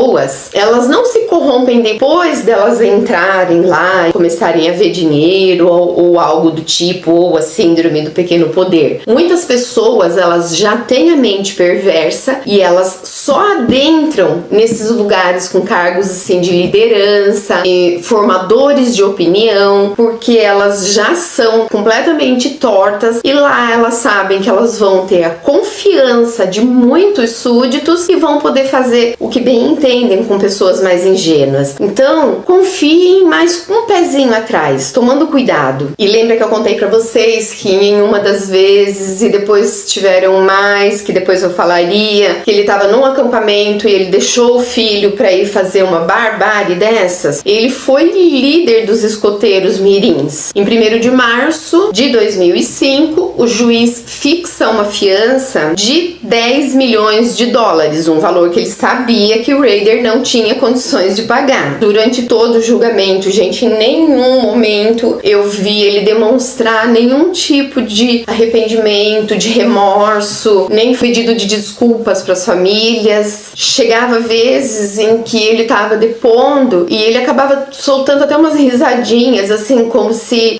elas não se corrompem depois delas entrarem lá e começarem a ver dinheiro ou algo do tipo, ou a síndrome do pequeno poder. Muitas pessoas, elas já têm a mente perversa e elas só adentram nesses lugares com cargos assim de liderança e formadores de opinião, porque elas já são completamente tortas e lá elas sabem que elas vão ter a confiança de muitos súditos e vão poder fazer o que bem entendem com pessoas mais ingênuas. Então, confiem, mas com um pezinho atrás, tomando cuidado. E lembra que eu contei pra vocês que em uma das vezes, e depois tiveram mais, que depois eu falaria, que ele tava num acampamento e ele deixou o filho pra ir fazer uma barbárie dessas. Ele foi líder dos escoteiros mirins. Em 1º de março de 2005, o juiz fixa uma fiança de 10 milhões de dólares, um valor que ele sabia que o Raider não tinha condições de pagar. Durante todo o julgamento, gente, em nenhum momento eu vi ele demonstrar nenhum tipo de arrependimento, de remorso, nem pedido de desculpas para as famílias. Chegava vezes em que ele estava depondo e ele acabava soltando até umas risadinhas, assim, como se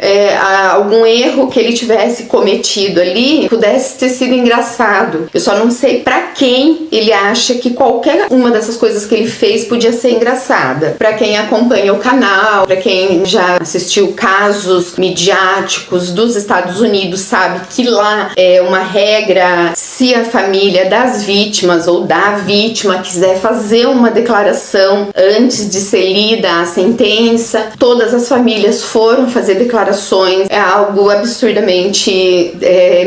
algum erro que ele tivesse cometido ali pudesse ter sido engraçado. Eu só não sei para quem ele acha que qualquer uma dessas coisas que ele fez podia ser engraçada. Pra quem acompanha o canal, pra quem já assistiu casos midiáticos dos Estados Unidos, sabe que lá é uma regra, se a família das vítimas ou da vítima quiser fazer uma declaração antes de ser lida a sentença, todas as famílias foram fazer declarações. É algo absurdamente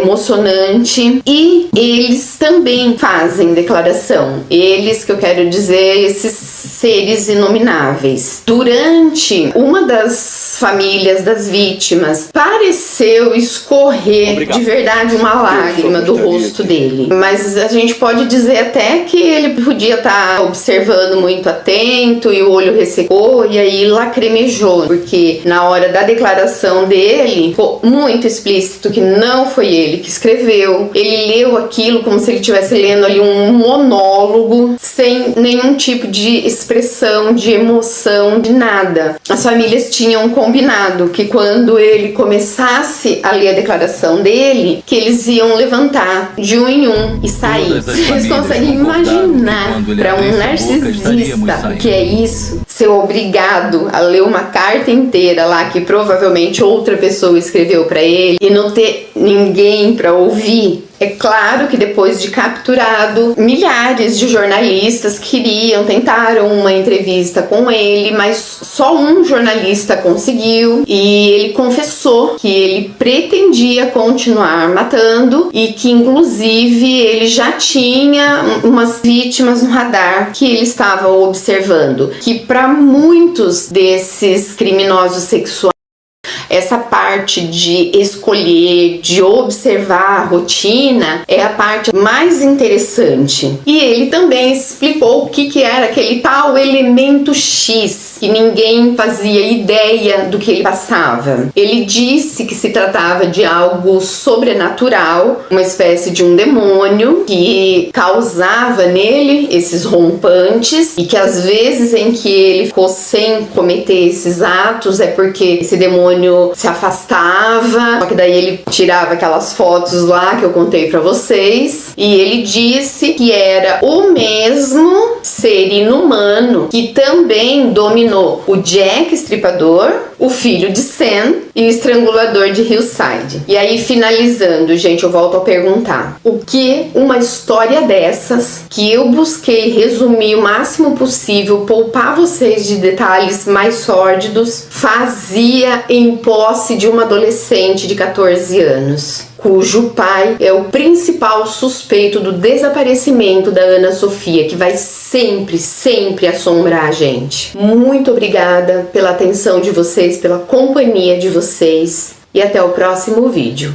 emocionante. E eles também fazem declaração. Eles, que eu quero dizer, esses seres inomináveis. Durante uma das famílias das vítimas, pareceu escorrer de verdade uma lágrima do rosto dele. Mas a gente pode dizer até que ele podia estar observando muito atento e o olho ressecou e aí lacrimejou, porque na hora da declaração dele ficou muito explícito que não foi ele que escreveu. Ele leu aquilo como se ele estivesse lendo ali um monólogo, sem nenhum tipo de expressão, de emoção, de nada. As famílias tinham combinado combinado que quando ele começasse a ler a declaração dele, que eles iam levantar de um em um e sair. Vocês conseguem imaginar para um narcisista o que é isso? Ser obrigado a ler uma carta inteira lá que provavelmente outra pessoa escreveu para ele e não ter ninguém para ouvir. É claro que depois de capturado, milhares de jornalistas tentaram uma entrevista com ele, mas só um jornalista conseguiu e ele confessou que ele pretendia continuar matando e que inclusive ele já tinha umas vítimas no radar que ele estava observando, que para muitos desses criminosos sexuais essa parte de escolher, de observar a rotina é a parte mais interessante. E ele também explicou o que era aquele tal elemento X, que ninguém fazia ideia do que ele passava. Ele disse que se tratava de algo sobrenatural, uma espécie de um demônio que causava nele esses rompantes e que às vezes em que ele ficou sem cometer esses atos é porque esse demônio se afastava, só que daí ele tirava aquelas fotos lá que eu contei pra vocês, e ele disse que era o mesmo ser inumano que também dominou o Jack Estripador, o filho de Sam e o estrangulador de Hillside. E aí, finalizando, gente, eu volto a perguntar: o que uma história dessas, que eu busquei resumir o máximo possível, poupar vocês de detalhes mais sórdidos, fazia em posse de uma adolescente de 14 anos? Cujo pai é o principal suspeito do desaparecimento da Ana Sofia, que vai sempre, sempre assombrar a gente. Muito obrigada pela atenção de vocês, pela companhia de vocês e até o próximo vídeo.